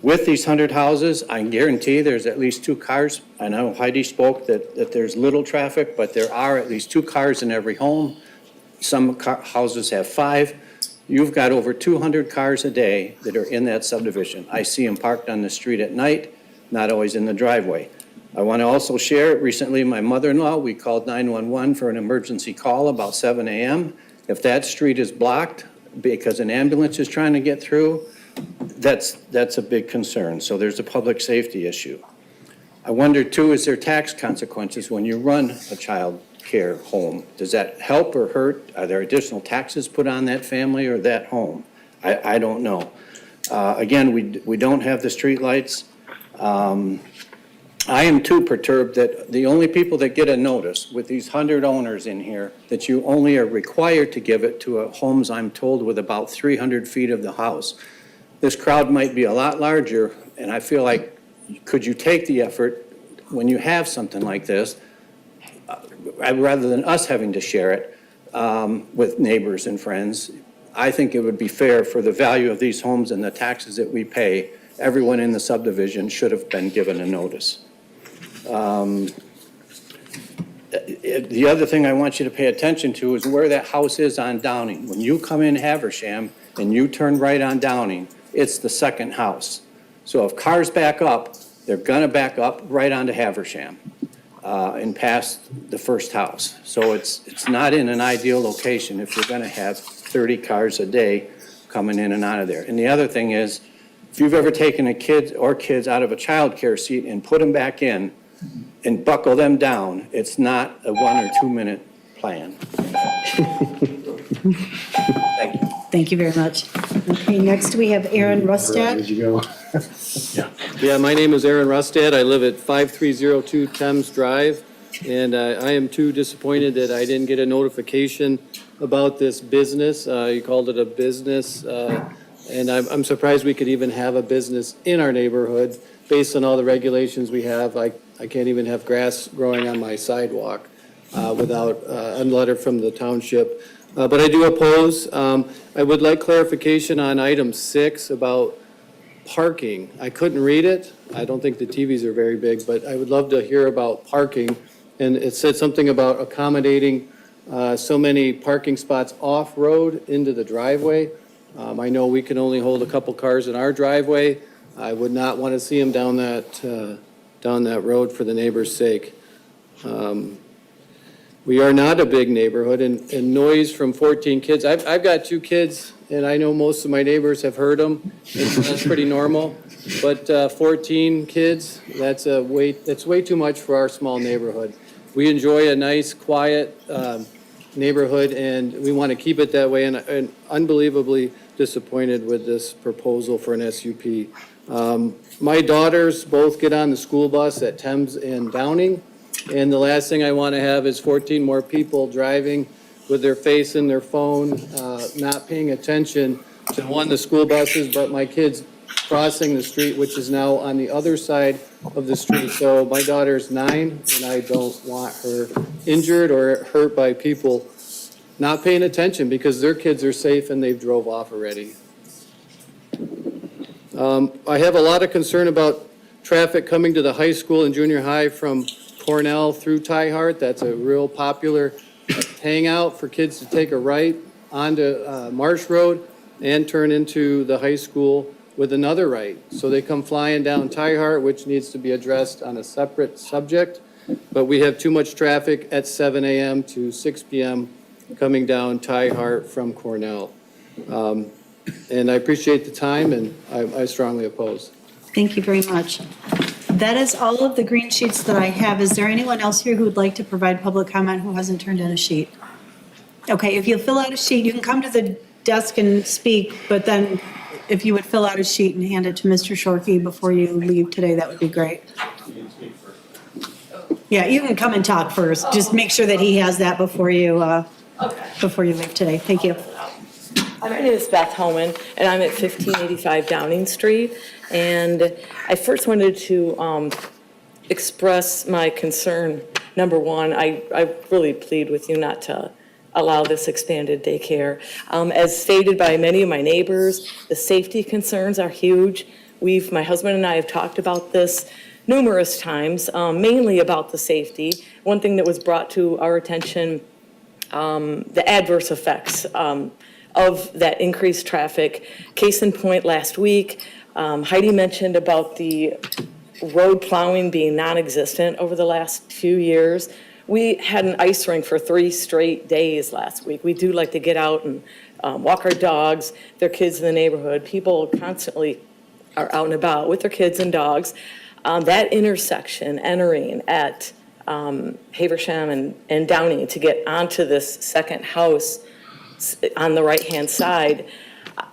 With these 100 houses, I can guarantee there's at least 2 cars. I know Heidi spoke that there's little traffic, but there are at least 2 cars in every home. Some houses have 5. You've got over 200 cars a day that are in that subdivision. I see them parked on the street at night, not always in the driveway. I want to also share, recently my mother-in-law, we called 911 for an emergency call about 7 a.m. If that street is blocked because an ambulance is trying to get through, that's a big concern. So there's a public safety issue. I wonder too, is there tax consequences when you run a child care home? Does that help or hurt? Are there additional taxes put on that family or that home? I don't know. Again, we don't have the streetlights. I am too perturbed that the only people that get a notice with these 100 owners in here, that you only are required to give it to homes, I'm told, with about 300 feet of the house. This crowd might be a lot larger, and I feel like, could you take the effort when you have something like this, rather than us having to share it with neighbors and friends? I think it would be fair for the value of these homes and the taxes that we pay, everyone in the subdivision should have been given a notice. The other thing I want you to pay attention to is where that house is on Downing. When you come in Haversham and you turn right on Downing, it's the second house. So if cars back up, they're gonna back up right onto Haversham and past the first house. So it's not in an ideal location if you're gonna have 30 cars a day coming in and out of there. And the other thing is, if you've ever taken a kid or kids out of a child care seat and put them back in and buckle them down, it's not a 1 or 2 minute plan. Thank you. Thank you very much. Okay, next we have Aaron Rustad. Where'd you go? Yeah, my name is Aaron Rustad. I live at 5302 Thames Drive, and I am too disappointed that I didn't get a notification about this business. You called it a business, and I'm surprised we could even have a business in our neighborhood based on all the regulations we have. I can't even have grass growing on my sidewalk without a letter from the township. But I do oppose. I would like clarification on item 6 about parking. I couldn't read it. I don't think the TVs are very big, but I would love to hear about parking. And it said something about accommodating so many parking spots off-road into the driveway. I know we can only hold a couple cars in our driveway. I would not want to see them down that road for the neighbor's sake. We are not a big neighborhood, and noise from 14 kids, I've got 2 kids, and I know most of my neighbors have heard them, and so that's pretty normal. But 14 kids, that's way too much for our small neighborhood. We enjoy a nice, quiet neighborhood, and we want to keep it that way, and unbelievably disappointed with this proposal for an SUP. My daughters both get on the school bus at Thames and Downing, and the last thing I want to have is 14 more people driving with their face in their phone, not paying attention to, one, the school buses, but my kids crossing the street, which is now on the other side of the street. So my daughter's 9, and I don't want her injured or hurt by people not paying attention because their kids are safe and they've drove off already. I have a lot of concern about traffic coming to the high school and junior high from Cornell through Tyhart. That's a real popular hangout for kids to take a right onto Marsh Road and turn into the high school with another right. So they come flying down Tyhart, which needs to be addressed on a separate subject. But we have too much traffic at 7 a.m. to 6 p.m. coming down Tyhart from Cornell. And I appreciate the time, and I strongly oppose. Thank you very much. That is all of the green sheets that I have. Is there anyone else here who would like to provide public comment who hasn't turned in a sheet? Okay, if you'll fill out a sheet, you can come to the desk and speak, but then if you would fill out a sheet and hand it to Mr. Shorkey before you leave today, that would be great. Yeah, you can come and talk first. Just make sure that he has that before you leave today. Thank you. My name is Beth Homan, and I'm at 1585 Downing Street. And I first wanted to express my concern. Number one, I really plead with you not to allow this expanded daycare. As stated by many of my neighbors, the safety concerns are huge. My husband and I have talked about this numerous times, mainly about the safety. One thing that was brought to our attention, the adverse effects of that increased traffic. Case in point, last week, Heidi mentioned about the road plowing being non-existent over the last few years. We had an ice rink for 3 straight days last week. We do like to get out and walk our dogs, their kids in the neighborhood. People constantly are out and about with their kids and dogs. That intersection entering at Haversham and Downing to get onto this second house on the right-hand side,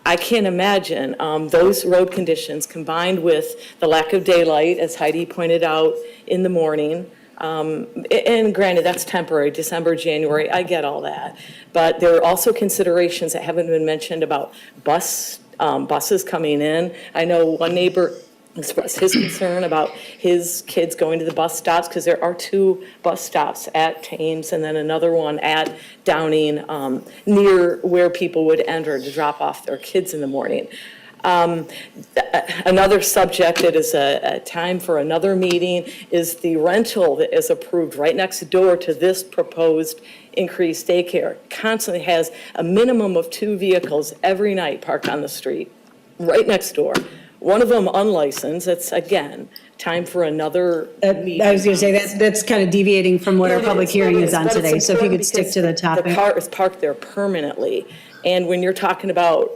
I can't imagine those road conditions combined with the lack of daylight, as Heidi pointed out, in the morning. And granted, that's temporary, December, January, I get all that. But there are also considerations that haven't been mentioned about buses coming in. I know one neighbor expressed his concern about his kids going to the bus stops, because there are 2 bus stops at Thames and then another one at Downing, near where people would enter to drop off their kids in the morning. Another subject that is a time for another meeting is the rental that is approved right next door to this proposed increased daycare. Constantly has a minimum of 2 vehicles every night parked on the street, right next door. One of them unlicensed. That's, again, time for another meeting. I was going to say, that's kind of deviating from what our public hearing is on today, so if you could stick to the topic. The car is parked there permanently, and when you're talking about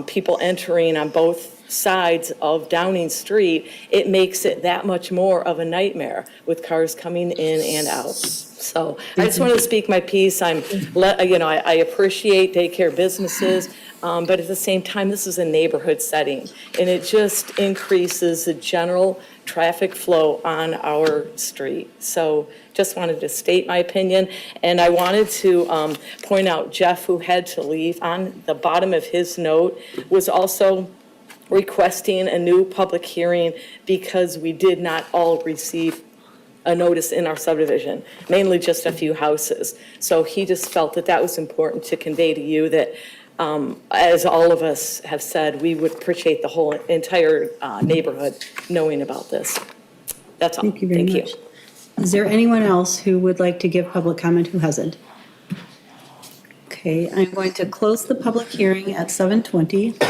people entering on both sides of Downing Street, it makes it that much more of a nightmare with cars coming in and out. So I just wanted to speak my piece. I appreciate daycare businesses, but at the same time, this is a neighborhood setting, and it just increases the general traffic flow on our street. So just wanted to state my opinion, and I wanted to point out Jeff, who had to leave, on the bottom of his note, was also requesting a new public hearing because we did not all receive a notice in our subdivision, mainly just a few houses. So he just felt that that was important to convey to you that, as all of us have said, we would appreciate the whole entire neighborhood knowing about this. That's all. Thank you very much. Is there anyone else who would like to give public comment who hasn't? Okay. Okay, I'm going to close the public hearing at 7:20.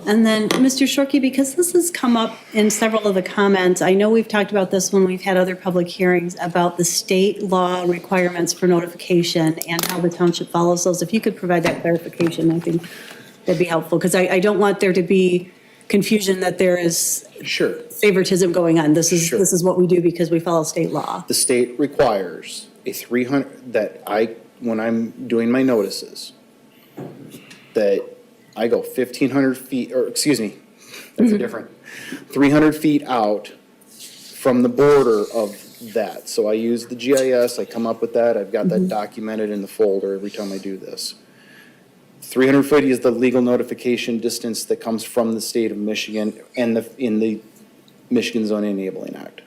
And then, Mr. Shorkey, because this has come up in several of the comments, I know we've talked about this when we've had other public hearings about the state law requirements for notification and how the township follows those. If you could provide that clarification, I think that'd be helpful, because I don't want there to be confusion that there is Sure. favoritism going on. This Sure. is what we do because we follow state law. The state requires a 300, when I'm doing my notices, that I go 1,500 feet, or excuse me, that's a different, 300 feet out from the border of that. So I use the GIS, I come up with that, I've got that documented in the folder every time I do this. 300 feet is the legal notification distance that comes from the state of Michigan and in the Michigan Zoning Enabling Act.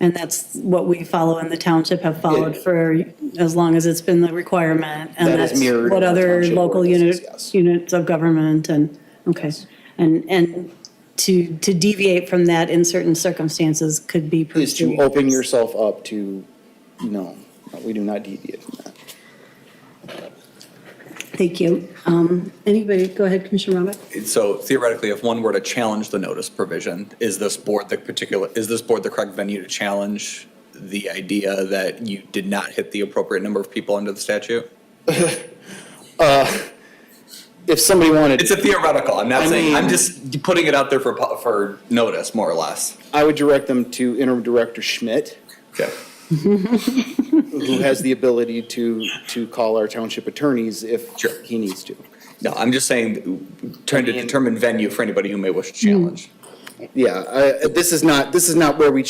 And that's what we follow in the township, have followed for as long as it's been the requirement. And That is that's mirrored what in the other township local ordinances, yes. units of government and, okay. And to deviate from that in certain circumstances could be Is to pursued. open yourself up to, no, we do not deviate from that. Thank you. Anybody, go ahead, Commissioner Robick. So theoretically, if one were to challenge the notice provision, is this board the correct venue to challenge the idea that you did not hit the appropriate number of people under the statute? If somebody wanted. It's a theoretical, I'm not saying, I'm just putting it out there for notice, more or less. I would direct them to Interim Director Schmidt. Okay. Who has the ability to call our township attorneys if he needs to. No, I'm just saying, trying to determine venue for anybody who may wish to challenge. Yeah, this is not where we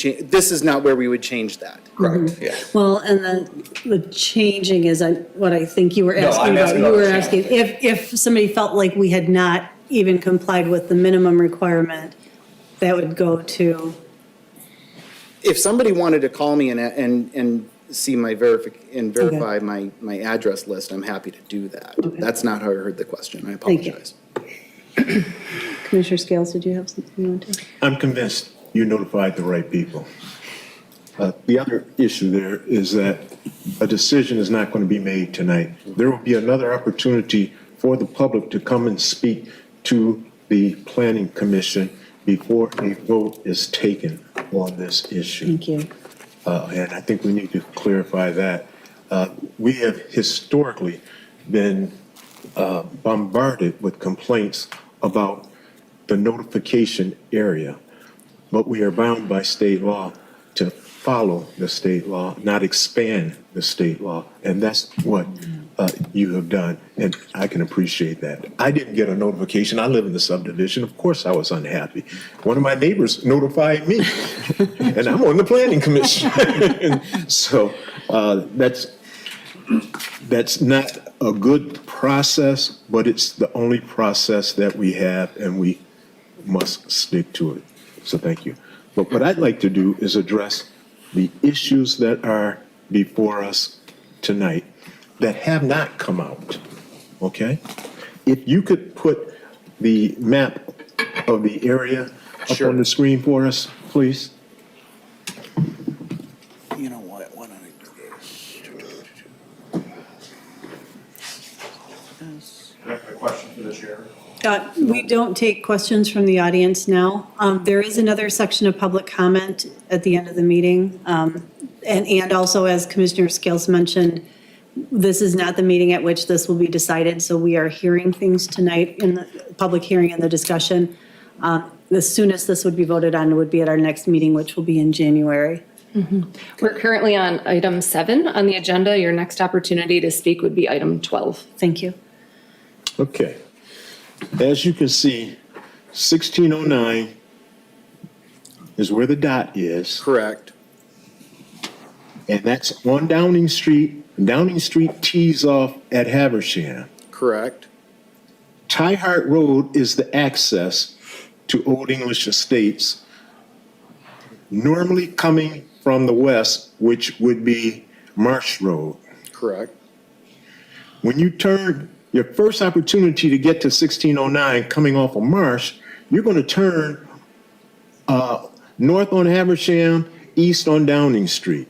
would change that. Correct, yeah. Well, and the changing is what I think you were No, asking I'm about. asking You about were the asking if somebody felt like we had not even complied with the minimum requirement, that would go to. If somebody wanted to call me and see my verify my address list, I'm happy to do that. Okay. That's not how I heard the question. I Thank you. apologize. Commissioner Scales, did you have something you want to? I'm convinced you notified the right people. The other issue there is that a decision is not going to be made tonight. There will be another opportunity for the public to come and speak to the Planning Commission before a vote is taken on this issue. Thank you. And I think we need to clarify that. We have historically been bombarded with complaints about the notification area, but we are bound by state law to follow the state law, not expand the state law. And that's what you have done, and I can appreciate that. I didn't get a notification. I live in the subdivision. Of course I was unhappy. One of my neighbors notified me, and I'm on the Planning Commission. So that's not a good process, but it's the only process that we have, and we must stick to it. So thank you. But what I'd like to do is address the issues that are before us tonight that have not come out, okay? If you could put the map of the area up on the screen for us, please. You know what? Why don't I do this? I have a question for the chair. We don't take questions from the audience now. There is another section of public comment at the end of the meeting. And also, as Commissioner Scales mentioned, this is not the meeting at which this will be decided, so we are hearing things tonight in the public hearing and the discussion. The soonest this would be voted on would be at our next meeting, which will be in January. We're currently on item 7 on the agenda. Your next opportunity to speak would be item 12. Thank you. Okay. As you can see, 1609 is where the dot is. Correct. And that's on Downing Street. Downing Street tees off at Haversham. Correct. Tyhart Road is the access to Old English Estates, normally coming from the west, which would be Marsh Road. Correct. When you turn your first opportunity to get to 1609 coming off of Marsh, you're going to turn north on Haversham, east on Downing Street.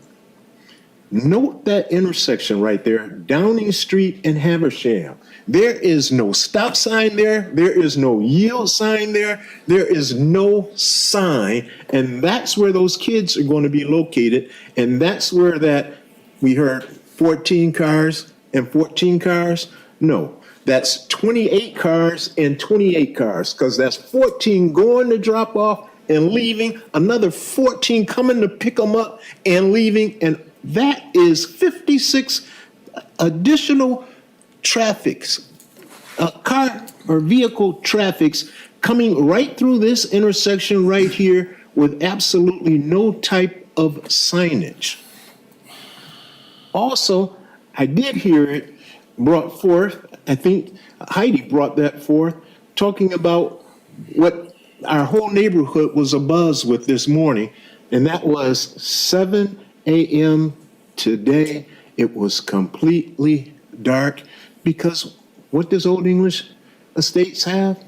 Note that intersection right there, Downing Street and Haversham. There is no stop sign there. There is no yield sign there. There is no sign. And that's where those kids are going to be located. And that's where that, we heard 14 cars and 14 cars. No, that's 28 cars and 28 cars, because that's 14 going to drop off and leaving, another 14 coming to pick them up and leaving. And that is 56 additional traffics, car or vehicle traffics coming right through this intersection right here with absolutely no type of signage. Also, I did hear it brought forth, I think Heidi brought that forth, talking about what our whole neighborhood was abuzz with this morning, and that was 7 a.m. today. It was completely dark, because what does Old English Estates have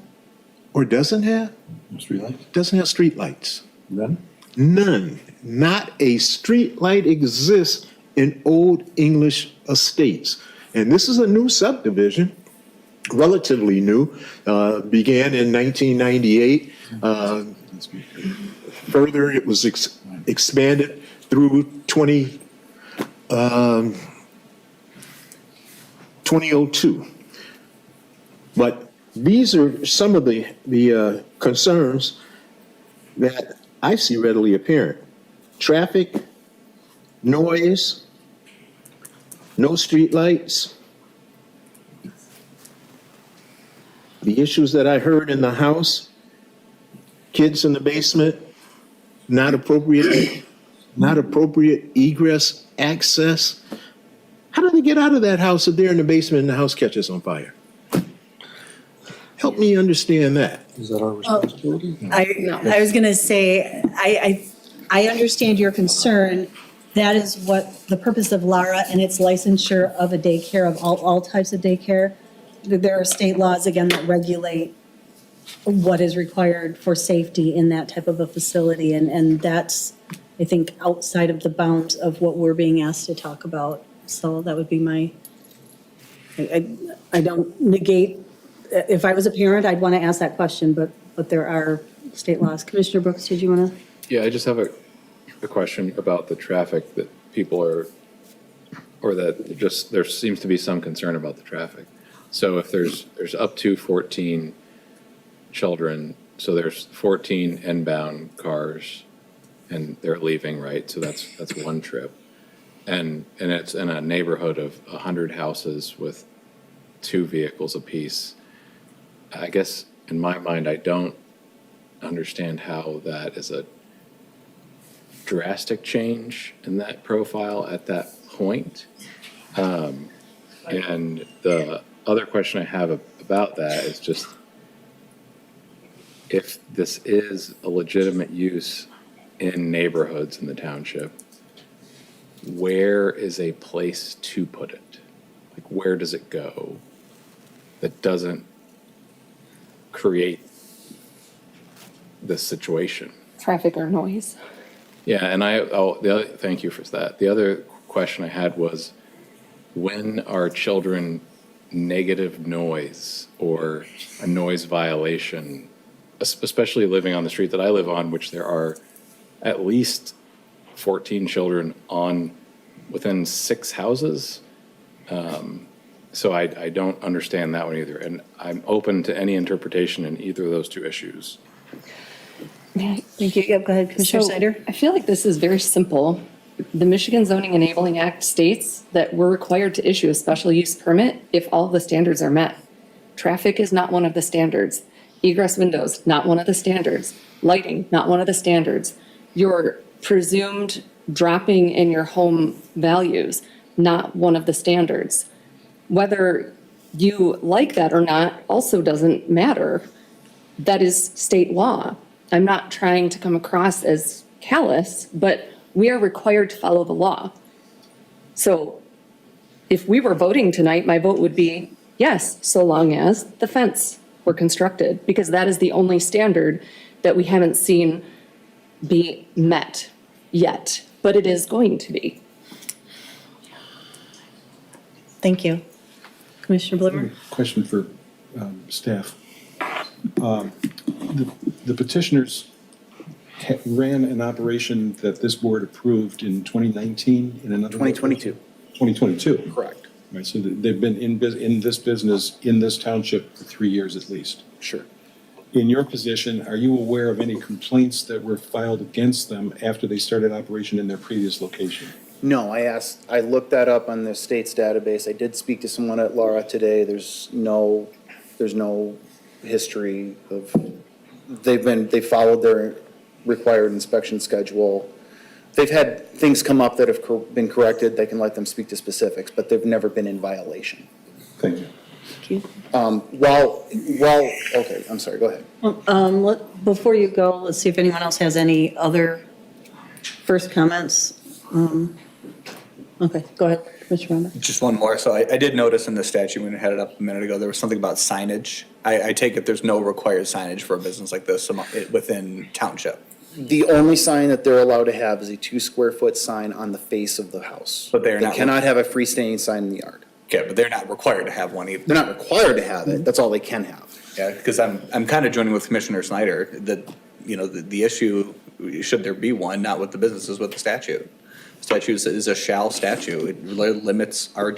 or doesn't have? Streetlights? Doesn't have street lights. None? None. Not a street light exists in Old English Estates. And this is a new subdivision, relatively new, began in 1998. Further, it was expanded through 2002. But these are some of the concerns that I see readily apparent. Traffic, noise, no streetlights. The issues that I heard in the house, kids in the basement, not appropriate egress access. How do they get out of that house if they're in the basement and the house catches on fire? Help me understand that. Is that our responsibility? I was going to say, I understand your concern. That is what the purpose of Lara and its licensure of a daycare, of all types of daycare. There are state laws, again, that regulate what is required for safety in that type of a facility. And that's, I think, outside of the bounds of what we're being asked to talk about. So that would be my, I don't negate, if I was a parent, I'd want to ask that question, but there are state laws. Commissioner Brooks, did you want to? Yeah, I just have a question about the traffic that people are, or that just, there seems to be some concern about the traffic. So if there's up to 14 children, so there's 14 inbound cars and they're leaving, right? So that's one trip. And it's in a neighborhood of 100 houses with 2 vehicles apiece. I guess in my mind, I don't understand how that is a drastic change in that profile at that point. And the other question I have about that is just, if this is a legitimate use in neighborhoods in the township, where is a place to put it? Like, where does it go that doesn't create this situation? Traffic or noise. Yeah, and thank you for that. The other question I had was, when are children negative noise or a noise violation, especially living on the street that I live on, which there are at least 14 children within 6 houses. So I don't understand that one either. And I'm open to any interpretation in either of those 2 issues. Thank you. Yep, go ahead, Commissioner So, Snyder. I feel like this is very simple. The Michigan Zoning Enabling Act states that we're required to issue a special use permit if all the standards are met. Traffic is not one of the standards. Egress windows, not one of the standards. Lighting, not one of the standards. Your presumed dropping in your home values, not one of the standards. Whether you like that or not also doesn't matter. That is state law. I'm not trying to come across as callous, but we are required to follow the law. So if we were voting tonight, my vote would be yes, so long as the fence were constructed, because that is the only standard that we haven't seen be met yet, but it is going to be. Thank you. Commissioner Bloomer? Question for staff. The petitioners ran an operation that this board approved in 2019 in another. 2022. 2022. Correct. Right, so they've been in this business, in this township for 3 years at least. Sure. In your position, are you aware of any complaints that were filed against them after they started operation in their previous location? No, I looked that up on the state's database. I did speak to someone at Laura today. There's no history of, they followed their required inspection schedule. They've had things come up that have been corrected. They can let them speak to specifics, but they've never been in violation. Thank you. Thank you. Okay, I'm sorry, go ahead. Before you go, let's see if anyone else has any other first comments. Okay, go ahead, Commissioner Ronda. Just one more. So I did notice in the statute when we had it up a minute ago, there was something about signage. I take it there's no required signage for a business like this within township. The only sign that they're allowed to have is a 2 square foot sign on the face of the house. But they cannot have a freestanding sign in the yard. Okay, but they're not required to have one either. They're not required to have it. That's all they can have. Yeah, because I'm kind of joining with Commissioner Snyder that, the issue, should there be one, not with the businesses, with the statute. Statute is a shall statute. It limits our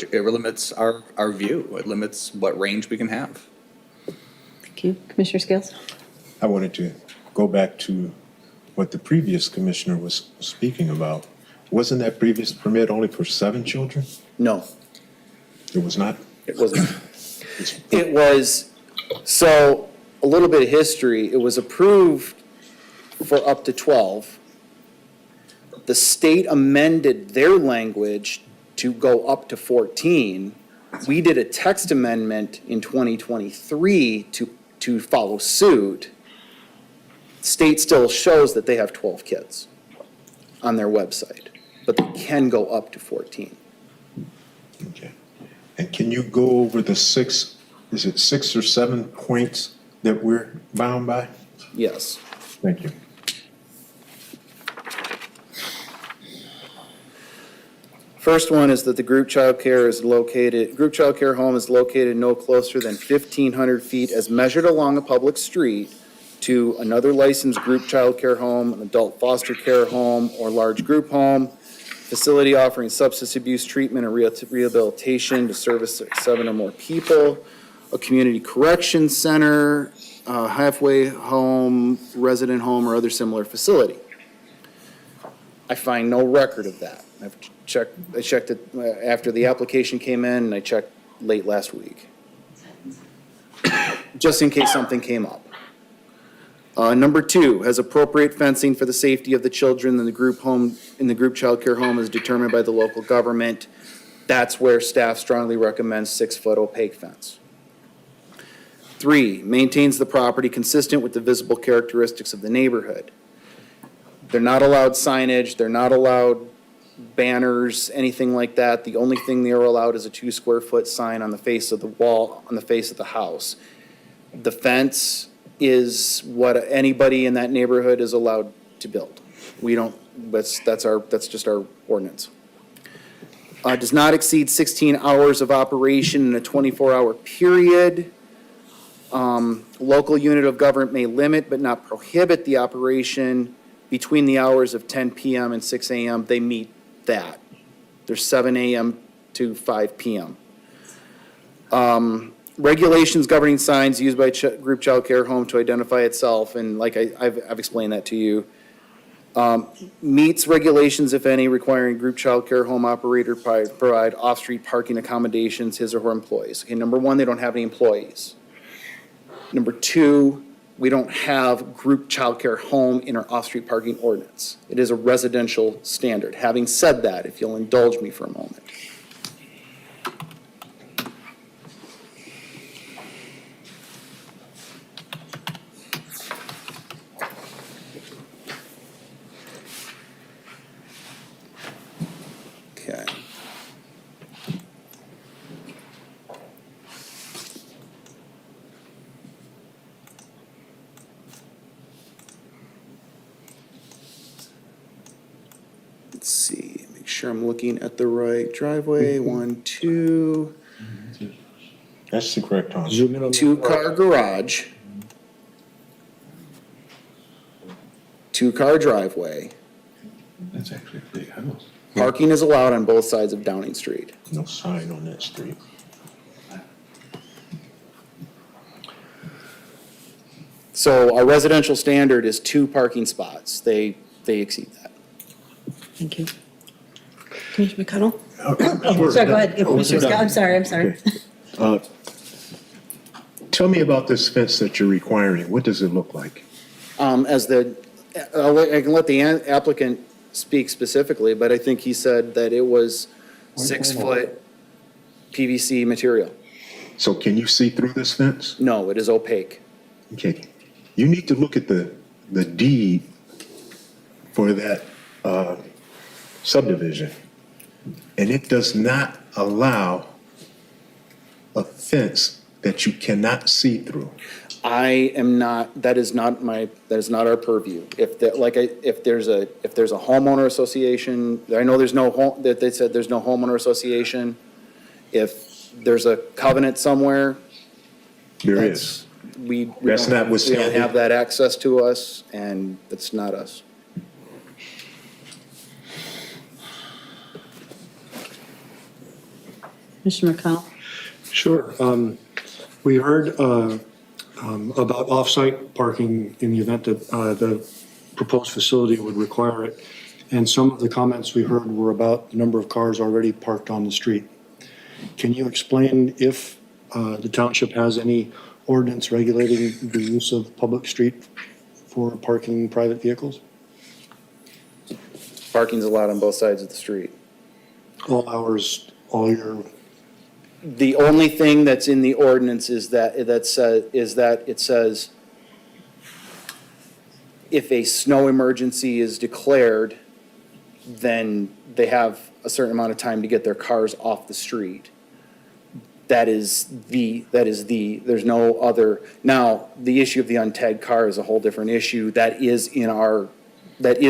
view. It limits what range we can have. Thank you. Commissioner Scales? I wanted to go back to what the previous commissioner was speaking about. Wasn't that previous permit only for 7 children? No. It was not? It was not. It was, so a little bit of history, it was approved for up to 12. The state amended their language to go up to 14. We did a text amendment in 2023 to follow suit. State still shows that they have 12 kids on their website, but they can go up to 14. Okay. And can you go over the 6 or 7 points that we're bound by? Yes. Thank you. First one is that the group child care home is located no closer than 1,500 feet as measured along a public street to another licensed group child care home, an adult foster care home, or large group home, facility offering substance abuse treatment and rehabilitation to service 7 or more people, a community correction center, a halfway home, resident home, or other similar facility. I find no record of that. I checked it after the application came in, and I checked late last week, just in case something came up. Number 2, has appropriate fencing for the safety of the children in the group child care home is determined by the local government. That's where staff strongly recommends 6-foot opaque fence. 3, maintains the property consistent with the visible characteristics of the neighborhood. They're not allowed signage, they're not allowed banners, anything like that. The only thing they are allowed is a 2 square foot sign on the face of the wall, on the face of the house. The fence is what anybody in that neighborhood is allowed to build. We don't, that's just our ordinance. Does not exceed 16 hours of operation in a 24-hour period. Local unit of government may limit but not prohibit the operation between the hours of 10 p.m. and 6 a.m. They meet that. There's 7 a.m. to 5 p.m. Regulations governing signs used by group child care home to identify itself, and like I've explained that to you, meets regulations, if any, requiring group child care home operator provide off-street parking accommodations his or her employees. Okay, number 1, they don't have any employees. Number 2, we don't have group child care home in our off-street parking ordinance. It is a residential standard. Having said that, if you'll indulge me for a moment. Okay. Let's see, make sure I'm looking at the right driveway. 1, 2, That's the correct answer. Zoom in on the. 2-car garage. 2-car driveway. That's actually a big house. Parking is allowed on both sides of Downing Street. No sign on that street. So our residential standard is 2 parking spots. They exceed that. Thank you. Commissioner McConnell? Sure. Sorry, go ahead. Commissioner Scott, I'm sorry. Tell me about this fence that you're requiring. What does it look like? I can let the applicant speak specifically, but I think he said that it was 6-foot PVC material. So can you see through this fence? No, it is opaque. Okay. You need to look at the deed for that subdivision. And it does not allow a fence that you cannot see through. I am not, that is not our purview. If there's a homeowner association, I know there's no that they said there's no homeowner association. If there's a covenant somewhere. There is. We That's don't notwithstanding. have that access to us, and it's not us. Commissioner McConnell? Sure. We heard about off-site parking in the event that the proposed facility would require it. And some of the comments we heard were about the number of cars already parked on the street. Can you explain if the township has any ordinance regulating the use of public street for parking private vehicles? Parking's allowed on both sides of the street. All hours, all year? The only thing that's in the ordinance is that it says if a snow emergency is declared, then they have a certain amount of time to get their cars off the street. There's no other, now, the issue of the untagged car is a whole different issue. That is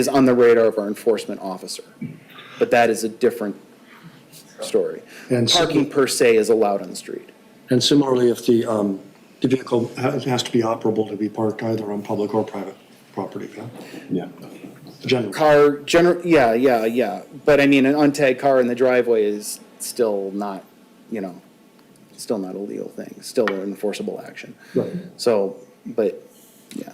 on the radar of our enforcement officer. But that is a different story. And Parking per se is allowed on the street. And similarly, if the vehicle has to be operable to be parked either on public or private property, yeah? Generally. Yeah. But I mean, an untagged car in the driveway is still not, still not a legal thing, still an enforceable action. Right. So, but, yeah.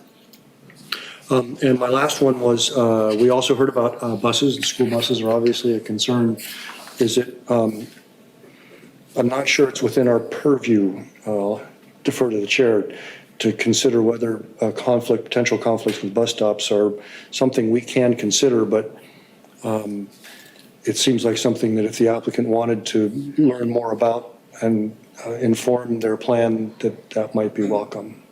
And my last one was, we also heard about buses. The school buses are obviously a concern. Is it, I'm not sure it's within our purview, I'll defer to the chair, to consider whether potential conflicts with bus stops are something we can consider, but it seems like something that if the applicant wanted to learn more about and inform their plan, that might be welcome.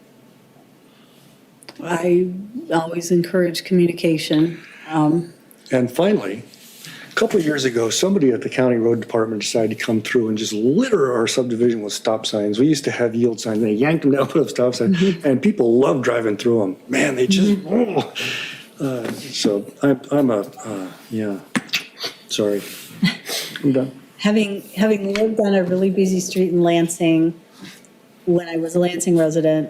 I always encourage communication. And finally, a couple of years ago, somebody at the county road department decided to come through and just litter our subdivision with stop signs. We used to have yield signs, and they yanked them down, put up stop signs, and people love driving through them. Man, they just, so I'm sorry. I'm done. Having lived on a really busy street in Lansing, when I was a Lansing resident,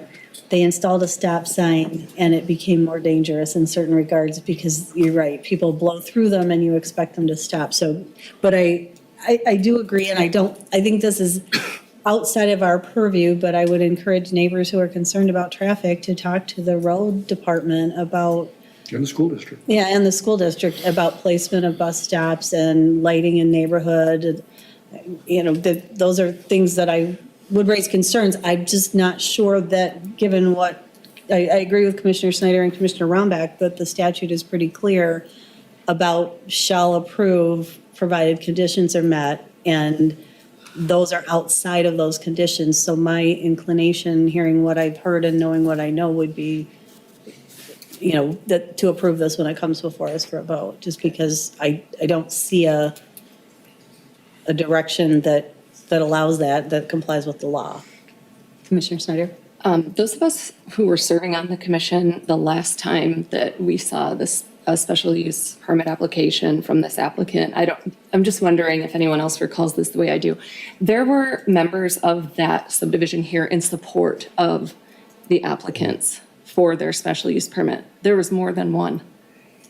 they installed a stop sign and it became more dangerous in certain regards because you're right, people blow through them and you expect them to stop. So, but I do agree, and I think this is outside of our purview, but I would encourage neighbors who are concerned about traffic to talk to the road department about. And the school district. Yeah, and the school district about placement of bus stops and lighting in neighborhood. Those are things that I would raise concerns. I'm just not sure that, given what, I agree with Commissioner Snyder and Commissioner Rombach, that the statute is pretty clear about shall approve provided conditions are met, and those are outside of those conditions. So my inclination, hearing what I've heard and knowing what I know, would be, that to approve this when it comes before us for a vote, just because I don't see a direction that allows that complies with the law. Commissioner Snyder? Those of us who were serving on the commission the last time that we saw this a special use permit application from this applicant. I'm just wondering if anyone else recalls this the way I do. There were members of that subdivision here in support of the applicants for their special use permit. There was more than one,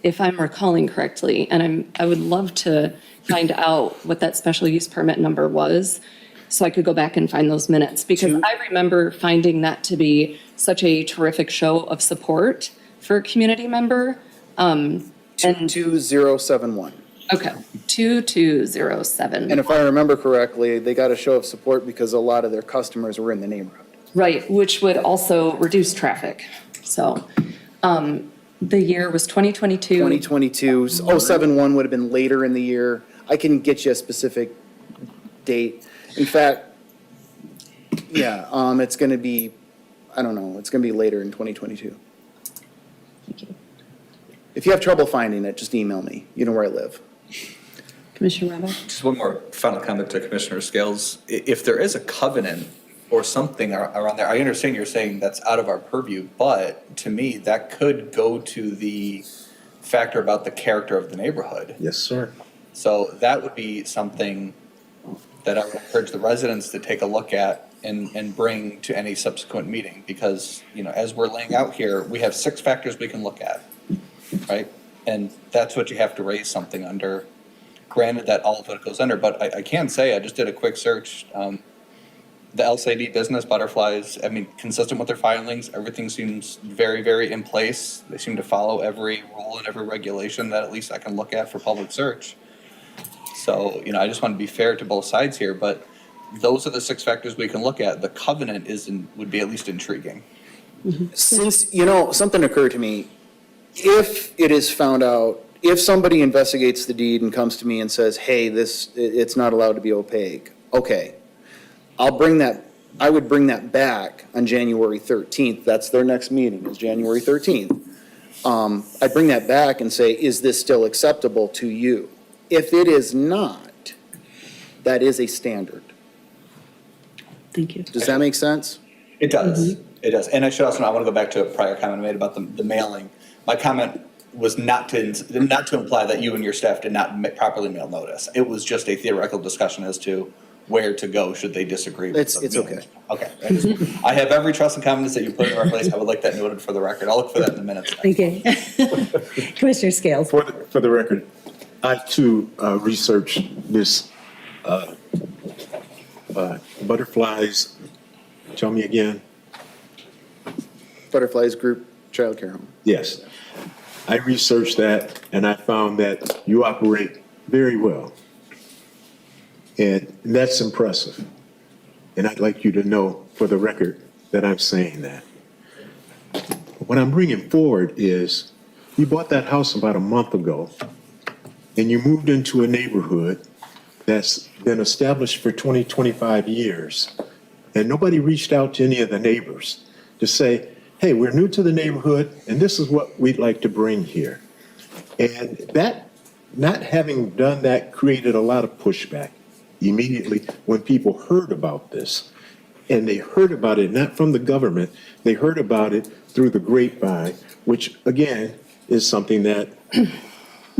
if I'm recalling correctly, and I would love to find out what that special use permit number was, so I could go back and find those minutes, because I remember finding that to be such a terrific show of support for a community member. 22071. Okay, 2207. And if I remember correctly, they got a show of support because a lot of their customers were in the neighborhood. Right, which would also reduce traffic. So, the year was 2022. 2022, 071 would have been later in the year. I can get you a specific date. In fact, yeah, it's gonna be, I don't know, it's gonna be later in 2022. Thank you. If you have trouble finding it, just email me. You know where I live. Commissioner Rabba? Just one more final comment to Commissioner Scales. If there is a covenant or something around there, I understand you're saying that's out of our purview, but to me, that could go to the factor about the character of the neighborhood. Yes, sir. So that would be something that I would encourage the residents to take a look at and bring to any subsequent meeting, because, you know, as we're laying out here, we have 6 factors we can look at, right? And that's what you have to raise something under. Granted that all of it goes under, but I can say, I just did a quick search. The LCD business butterflies, I mean, consistent with their filings, everything seems very, very in place. They seem to follow every rule and every regulation that at least I can look at for public search. So, you know, I just want to be fair to both sides here, but those are the 6 factors we can look at. The covenant would be at least intriguing. Since, you know, something occurred to me, if it is found out, if somebody investigates the deed and comes to me and says, hey, it's not allowed to be opaque, okay, I would bring that back on January 13th. That's their next meeting, is January 13th. I'd bring that back and say, is this still acceptable to you? If it is not, that is a standard. Thank you. Does that make sense? It does. It does. And I should also, I want to go back to a prior comment I made about the mailing. My comment was not to imply that you and your staff did not properly mail notice. It was just a theoretical discussion as to where to go should they disagree with It's okay. Okay. I have every trust and confidence that you put in the right place. I would like that noted for the record. I'll look for that in the minutes. Thank you. Commissioner Scales? For the record, I too researched this butterflies, tell me again. Butterflies Group Child Care Home. Yes. I researched that and I found that you operate very well. And that's impressive. And I'd like you to know for the record that I'm saying that. What I'm bringing forward is you bought that house about a month ago and you moved into a neighborhood that's been established for 20, 25 years. And nobody reached out to any of the neighbors to say, hey, we're new to the neighborhood and this is what we'd like to bring here. And that, not having done that, created a lot of pushback immediately when people heard about this. And they heard about it not from the government, they heard about it through the grapevine, which again is something that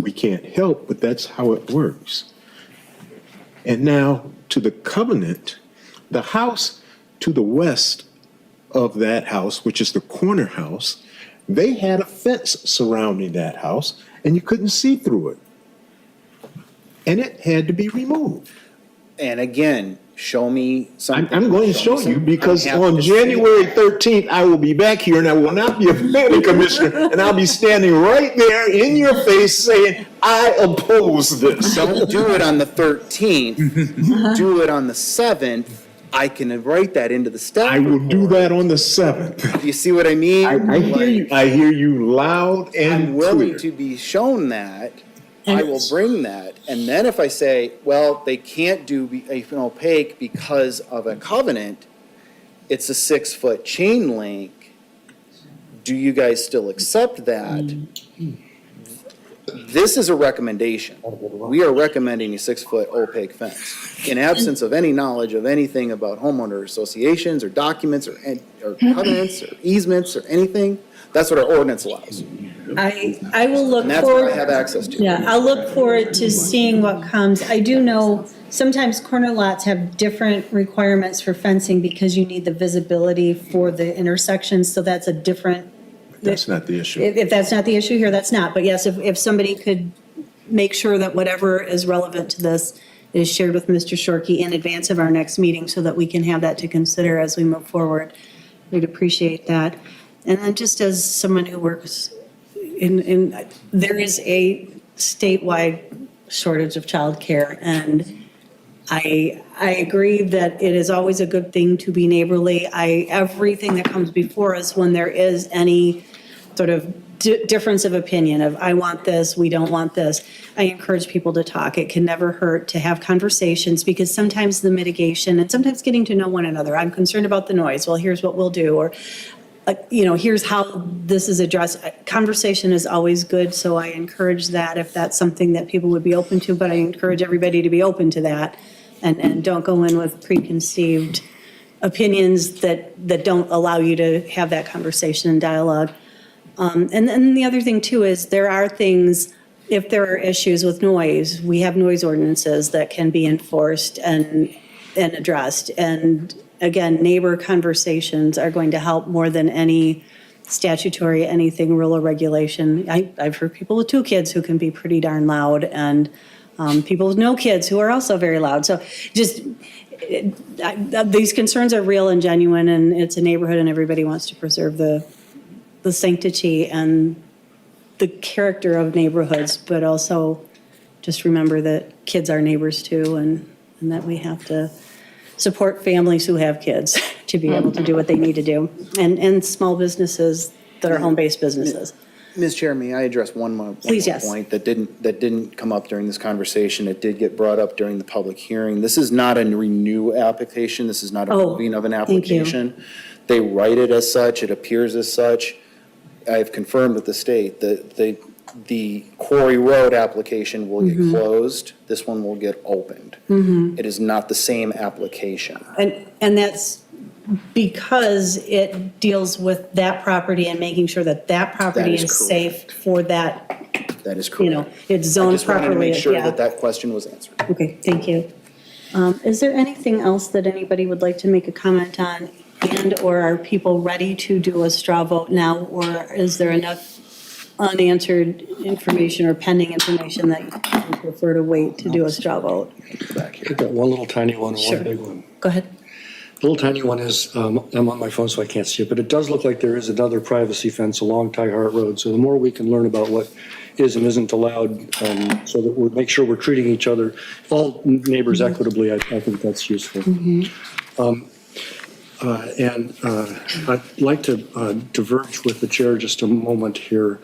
we can't help, but that's how it works. And now to the covenant, the house to the west of that house, which is the corner house, they had a fence surrounding that house and you couldn't see through it. And it had to be removed. And again, show me something. I'm going to show you because on January 13th, I will be back here and I will not be a planning commissioner and I'll be standing right there in your face saying, I oppose this. Don't do it on the 13th, do it on the 7th. I can write that into the staff I will do report. that on the 7th. Do you see what I mean? I hear you. I hear you loud and I'm willing clear. to be shown that. I will bring that. And then if I say, well, they can't do an opaque because of a covenant, it's a 6-foot chain link. Do you guys still accept that? This is a recommendation. We are recommending a 6-foot opaque fence. In absence of any knowledge of anything about homeowner associations or documents or covenants or easements or anything, that's what our ordinance allows. I will look And that's what forward. I have access to. Yeah, I'll look forward to seeing what comes. I do know sometimes corner lots have different requirements for fencing because you need the visibility for the intersections, so that's a different. That's not the issue. If that's not the issue here, that's not. But yes, if somebody could make sure that whatever is relevant to this is shared with Mr. Shorkey in advance of our next meeting so that we can have that to consider as we move forward, we'd appreciate that. And then just as someone who works there is a statewide shortage of childcare, and I agree that it is always a good thing to be neighborly. Everything that comes before us, when there is any sort of difference of opinion of I want this, we don't want this, I encourage people to talk. It can never hurt to have conversations, because sometimes the mitigation and sometimes getting to know one another. I'm concerned about the noise. Well, here's what we'll do, or here's how this is addressed. Conversation is always good, so I encourage that if that's something that people would be open to, but I encourage everybody to be open to that and don't go in with preconceived opinions that don't allow you to have that conversation and dialogue. And then the other thing too is there are things, if there are issues with noise, we have noise ordinances that can be enforced and addressed. And again, neighbor conversations are going to help more than any statutory, anything, rule or regulation. I've heard people with 2 kids who can be pretty darn loud, and people with no kids who are also very loud. So just, these concerns are real and genuine, and it's a neighborhood and everybody wants to preserve the sanctity and the character of neighborhoods, but also just remember that kids are neighbors too, and that we have to support families who have kids to be able to do what they need to do, and small businesses that are home-based businesses. Ms. Chair, may I address one more Please, yes. point that didn't come up during this conversation? It did get brought up during the public hearing. This is not a renew application. This is not a moving of an thank you. application. They write it as such. It appears as such. I have confirmed with the state that the Quarry Road application will get closed. This one will get opened. It is not the same application. And that's because it deals with that property and making sure that property That is is correct. safe for that, That is correct. it's I zoned just wanted properly. to make sure yeah. that question was answered. Okay, thank you. Is there anything else that anybody would like to make a comment on, and/or are people ready to do a straw vote now, or is there enough unanswered information or pending information that you prefer to wait to do a straw vote? I've got one little tiny one and Sure. one big one. Go ahead. The little tiny one is, I'm on my phone so I can't see it, but it does look like there is another privacy fence along Ty Hart Road. So the more we can learn about what is and isn't allowed, so that we make sure we're treating each other, all neighbors equitably, I think that's useful. I'd like to diverge with the chair just a moment here.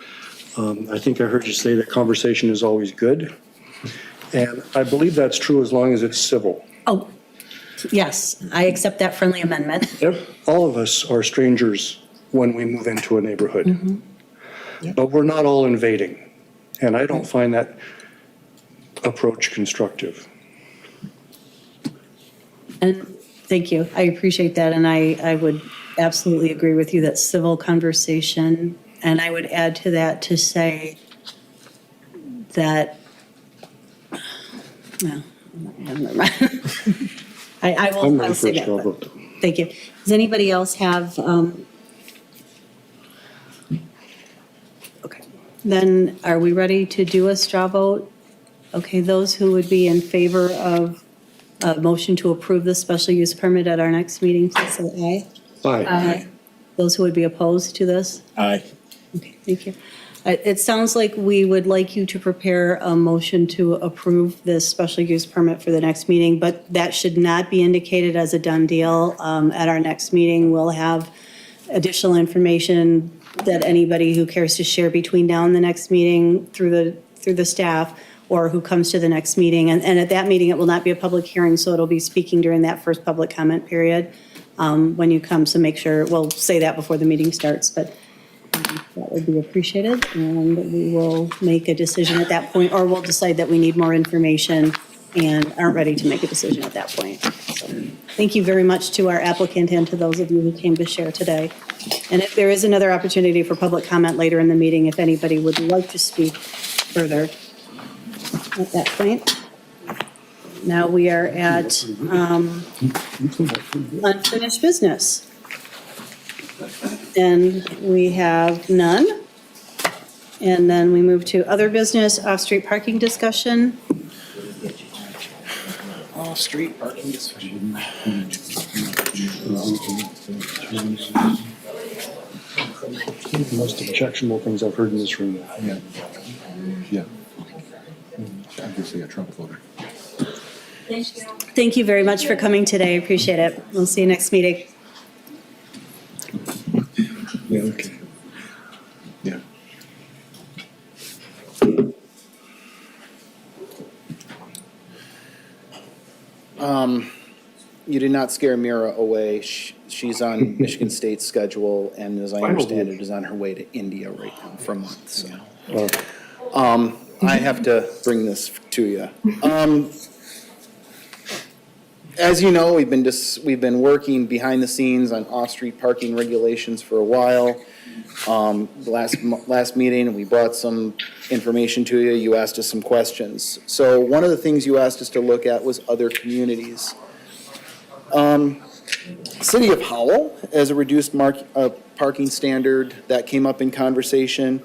I think I heard you say that conversation is always good. And I believe that's true as long as it's civil. Oh, yes, I accept that friendly amendment. All of us are strangers when we move into a neighborhood. But we're not all invading. And I don't find that approach constructive. And thank you. I appreciate that. And I would absolutely agree with you that civil conversation, and I would add to that to say that, no, never mind. I I'm will ready I'll for say a that. straw but vote. Thank you. Does anybody else have, okay. Then are we ready to do a straw vote? Okay, those who would be in favor of a motion to approve the special use permit at our next meeting, please say aye. Aye. Those who would be opposed to this? Aye. Okay, thank you. It sounds like we would like you to prepare a motion to approve this special use permit for the next meeting, but that should not be indicated as a done deal. At our next meeting, we'll have additional information that anybody who cares to share between now and the next meeting through the staff, or who comes to the next meeting. And at that meeting, it will not be a public hearing, so it'll be speaking during that first public comment period when you come. So make sure, we'll say that before the meeting starts, but that would be appreciated. And we will make a decision at that point, or we'll decide that we need more information and aren't ready to make a decision at that point. So, thank you very much to our applicant and to those of you who came to share today. And if there is another opportunity for public comment later in the meeting, if anybody would like to speak further at that point. Now we are at unfinished business. And we have none. And then we move to other business, off-street parking discussion. Off-street parking discussion. The most objectionable things I've heard in this room. Yeah. Yeah. Obviously a Trump voter. Thank you very much for coming today. I appreciate it. We'll see you next meeting. Yeah, okay. Yeah. You did not scare Mira away. She's on Michigan State's schedule, and as I understand it, is on her way to India right now for a month, so. I have to bring this to you. As you know, we've been working behind the scenes on off-street parking regulations for a while. Last meeting, we brought some information to you. You asked us some questions. So one of the things you asked us to look at was other communities. City of Howell has a reduced parking standard that came up in conversation.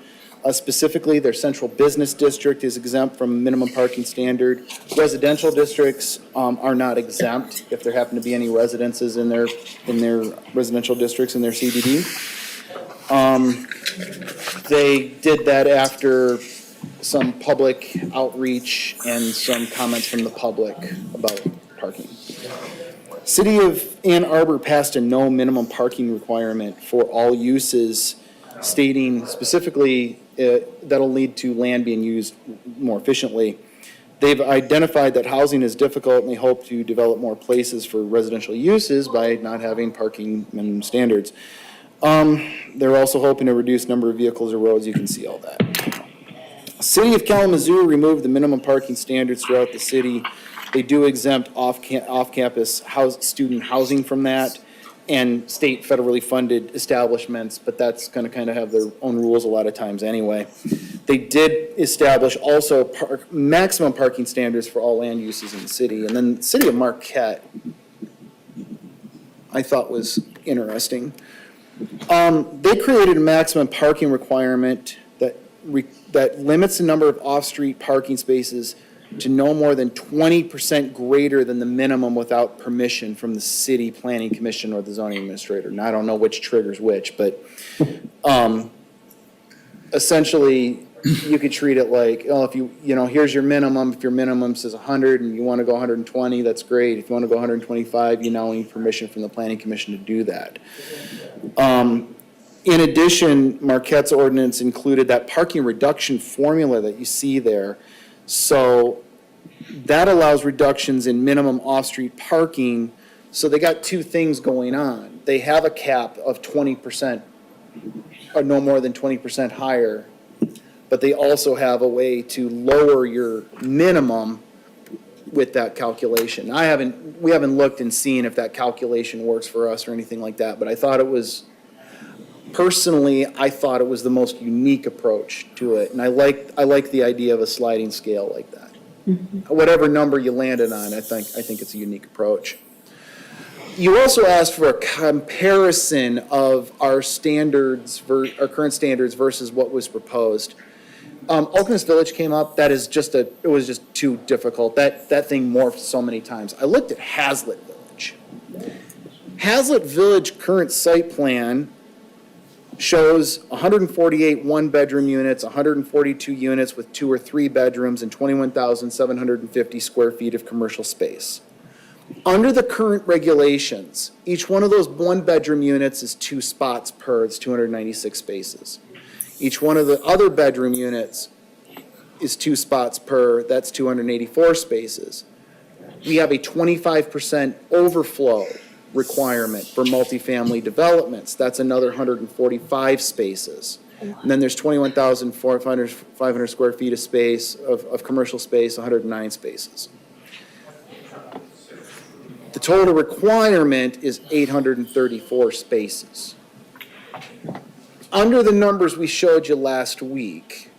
Specifically, their central business district is exempt from minimum parking standard. Residential districts are not exempt if there happen to be any residences in their residential districts in their CBD. They did that after some public outreach and some comments from the public about parking. City of Ann Arbor passed a no minimum parking requirement for all uses, stating specifically that'll lead to land being used more efficiently. They've identified that housing is difficult, and they hope to develop more places for residential uses by not having parking minimum standards. They're also hoping to reduce number of vehicles or roads. You can see all that. City of Kalamazoo removed the minimum parking standards throughout the city. They do exempt off-campus student housing from that, and state federally funded establishments, but that's going to kind of have their own rules a lot of times anyway. They did establish also maximum parking standards for all land uses in the city. And then the city of Marquette, I thought was interesting. They created a maximum parking requirement that limits the number of off-street parking spaces to no more than 20% greater than the minimum without permission from the city planning commission or the zoning administrator. Now, I don't know which triggers which, but essentially you could treat it like, oh, if here's your minimum. If your minimum says 100 and you want to go 120, that's great. If you want to go 125, you now need permission from the planning commission to do that. In addition, Marquette's ordinance included that parking reduction formula that you see there. So that allows reductions in minimum off-street parking. So they got two things going on. They have a cap of 20% or no more than 20% higher, but they also have a way to lower your minimum with that calculation. We haven't looked and seen if that calculation works for us or anything like that, but I thought it was, personally, I thought it was the most unique approach to it. And I like the idea of a sliding scale like that. Mm-hmm. Whatever number you landed on, I think it's a unique approach. You also asked for a comparison of our standards, our current standards versus what was proposed. Alchemist Village came up. It was just too difficult. That thing morphed so many times. I looked at Hazlitt Village. Hazlitt Village current site plan shows 148 one-bedroom units, 142 units with 2 or 3 bedrooms, and 21,750 square feet of commercial space. Under the current regulations, each one of those one-bedroom units is 2 spots per, it's 296 spaces. Each one of the other bedroom units is 2 spots per, that's 284 spaces. We have a 25% overflow requirement for multifamily developments. That's another 145 spaces. And then there's 21,500 square feet of space, of commercial space, 109 spaces. The total requirement is 834 spaces. Under the numbers we showed you last week,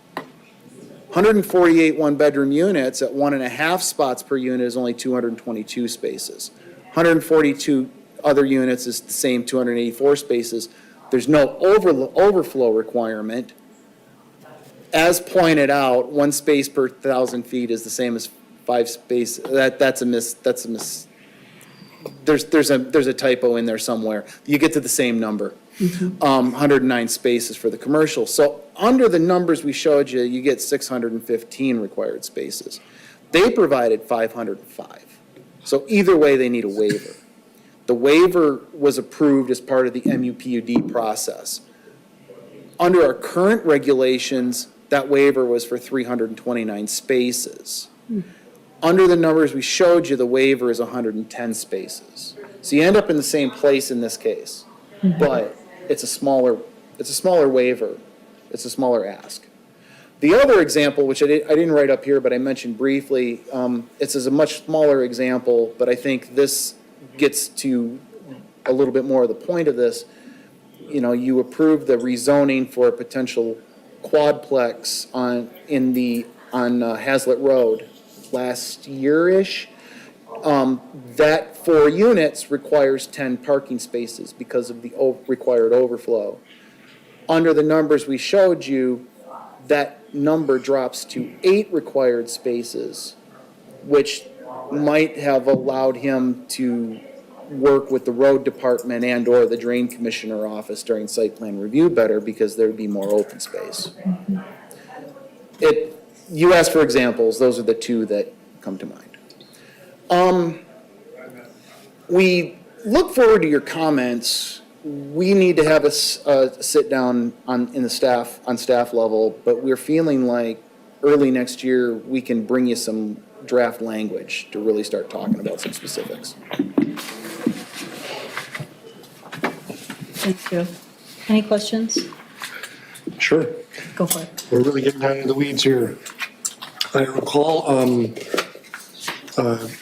148 one-bedroom units at 1.5 spots per unit is only 222 spaces. 142 other units is the same 284 spaces. There's no overflow requirement. As pointed out, 1 space per 1,000 feet is the same as 5 space. That's a miss. There's a typo in there somewhere. You get to the same number. 109 spaces for the commercial. So under the numbers we showed you, you get 615 required spaces. They provided 505. So either way, they need a waiver. The waiver was approved as part of the MUPUD process. Under our current regulations, that waiver was for 329 spaces. Under the numbers we showed you, the waiver is 110 spaces. So you end up in the same place in this case, but it's a smaller waiver. It's a smaller ask. The other example, which I didn't write up here, but I mentioned briefly, it's a much smaller example, but I think this gets to a little bit more of the point of this. You know, you approved the rezoning for a potential quadplex on Hazlitt Road last year-ish. That 4 units requires 10 parking spaces because of the required overflow. Under the numbers we showed you, that number drops to 8 required spaces, which might have allowed him to work with the road department and/or the drain commissioner office during site plan review better because there'd be more open space. You asked for examples, those are the 2 that come to mind. We look forward to your comments. We need to have a sit down on staff level, but we're feeling like early next year we can bring you some draft language to really start talking about some specifics. Thank you. Any questions? Sure. Go for it. We're really getting down into the weeds here. I recall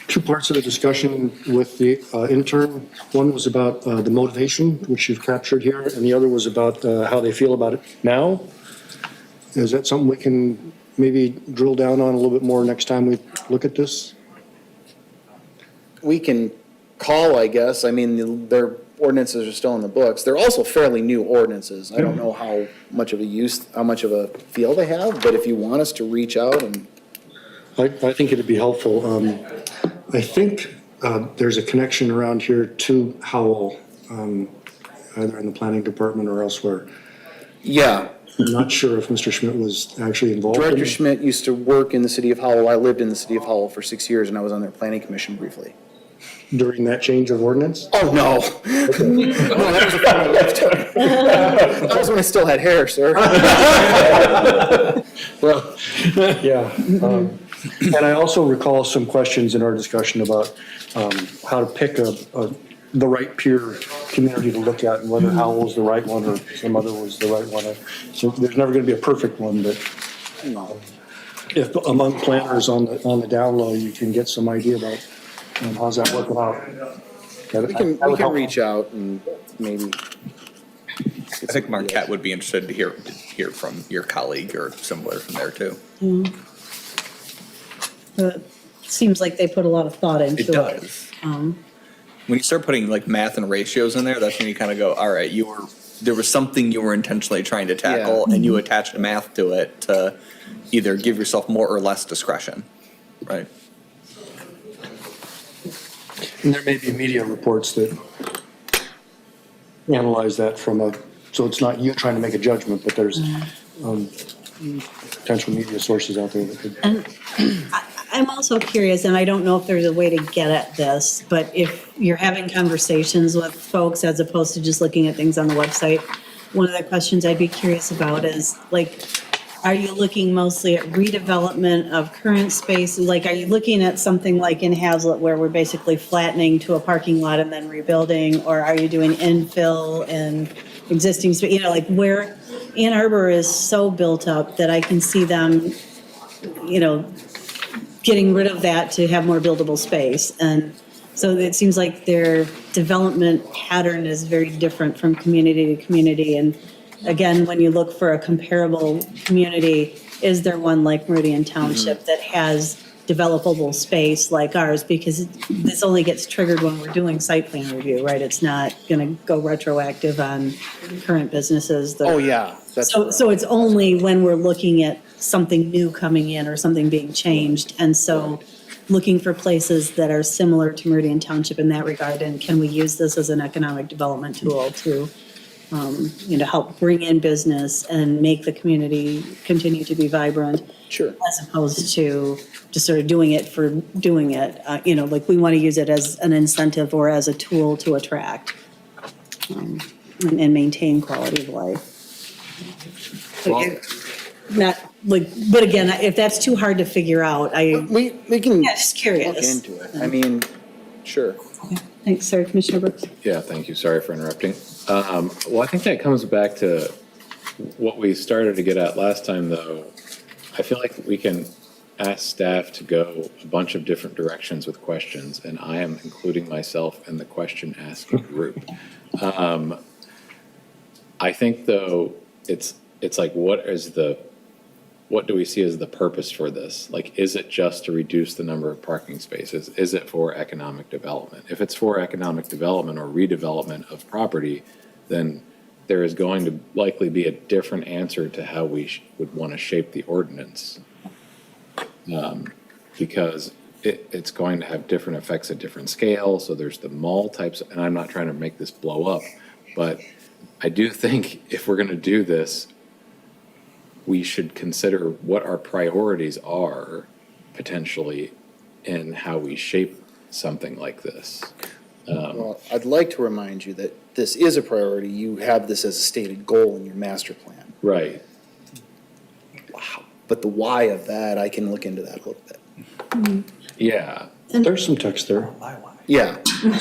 2 parts of the discussion with the intern. One was about the motivation, which you've captured here, and the other was about how they feel about it now. Is that something we can maybe drill down on a little bit more next time we look at this? We can call, I guess. I mean, their ordinances are still in the books. They're also fairly new ordinances. I don't know how much of a feel they have, but if you want us to reach out and. I think it'd be helpful. I think there's a connection around here to Howell, either in the planning department or elsewhere. Yeah. I'm not sure if Mr. Schmidt was actually involved. Director Schmidt used to work in the city of Howell. I lived in the city of Howell for 6 years, and I was on their planning commission briefly. During that change of ordinance? Oh, no. No, that was before my lifetime. That was when I still had hair, sir. Well, yeah. And I also recall some questions in our discussion about how to pick the right peer community to look at and whether Howell was the right one or some other was the right one. So there's never going to be a perfect one, but if among planners on the down low, you can get some idea about how's that working out. We can reach out and maybe. I think Marquette would be interested to hear from your colleague or similar from there too. It seems like they put a lot of thought into it. It does. When you start putting like math and ratios in there, that's when you kind of go, all right, there was something you were intentionally trying to tackle, and you attached math to it to either give yourself more or less discretion, right? And there may be media reports that analyze that so it's not you trying to make a judgment, but there's potential media sources out there that could. And I'm also curious, and I don't know if there's a way to get at this, but if you're having conversations with folks as opposed to just looking at things on the website, one of the questions I'd be curious about is, like, are you looking mostly at redevelopment of current spaces? Like, are you looking at something like in Hazlitt where we're basically flattening to a parking lot and then rebuilding? Or are you doing infill and existing space? You know, like where Ann Arbor is so built up that I can see them, you know, getting rid of that to have more buildable space. And So it seems like their development pattern is very different from community to community. And again, when you look for a comparable community, is there one like Meridian Township that has developable space like ours? Because this only gets triggered when we're doing site plan review, right? It's not going to go retroactive on current businesses. Oh, yeah. So it's only when we're looking at something new coming in or something being changed. And so looking for places that are similar to Meridian Township in that regard, and can we use this as an economic development tool to, help bring in business and make the community continue to be vibrant? Sure. As opposed to just sort of doing it for doing it. Like we want to use it as an incentive or as a tool to attract and maintain quality of life. But again, if that's too hard to figure out, We can just curious. look into it. I mean, sure. Thanks, sorry, Commissioner Brooks. Yeah, thank you. Sorry for interrupting. Well, I think that comes back to what we started to get at last time, though. I feel like we can ask staff to go a bunch of different directions with questions, and I am including myself in the question asking group. I think, though, it's like, what do we see as the purpose for this? Like, is it just to reduce the number of parking spaces? Is it for economic development? If it's for economic development or redevelopment of property, then there is going to likely be a different answer to how we would want to shape the ordinance. Because it's going to have different effects at different scales. So there's the mall types, and I'm not trying to make this blow up, but I do think if we're going to do this, we should consider what our priorities are potentially in how we shape something like this. Well, I'd like to remind you that this is a priority. You have this as a stated goal in your master plan. Right. Wow. But the why of that, I can look into that a little bit. Yeah. There's some text there. Yeah.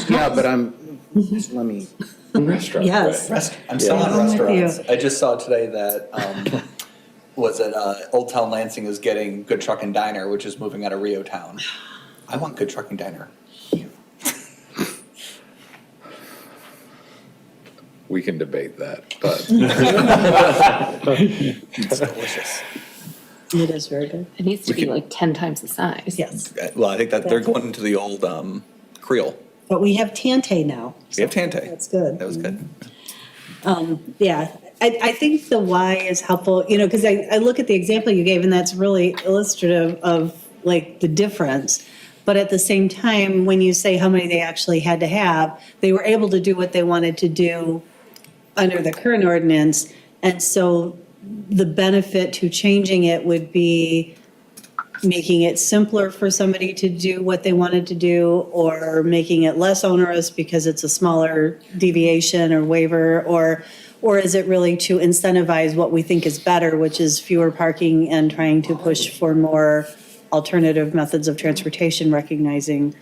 Yeah, but let me. Restaurant. Yes. Right. I'm still on I'm with restaurants. you. I just saw today that, was it, Old Town Lansing is getting Good Truck and Diner, which is moving out of Rio Town. I want Good Truck and Diner. We can debate that, but It's delicious. It is very good. It needs to be like 10 times the size. Yes. Well, I think that they're going into the old Creole. But we have Tante now. We have Tante. That's good. That was good. Yeah, I think the why is helpful, because I look at the example you gave, and that's really illustrative of like the difference. But at the same time, when you say how many they actually had to have, they were able to do what they wanted to do under the current ordinance. And so the benefit to changing it would be making it simpler for somebody to do what they wanted to do, or making it less onerous because it's a smaller deviation or waiver, or is it really to incentivize what we think is better, which is fewer parking and trying to push for more alternative methods of transportation, recognizing,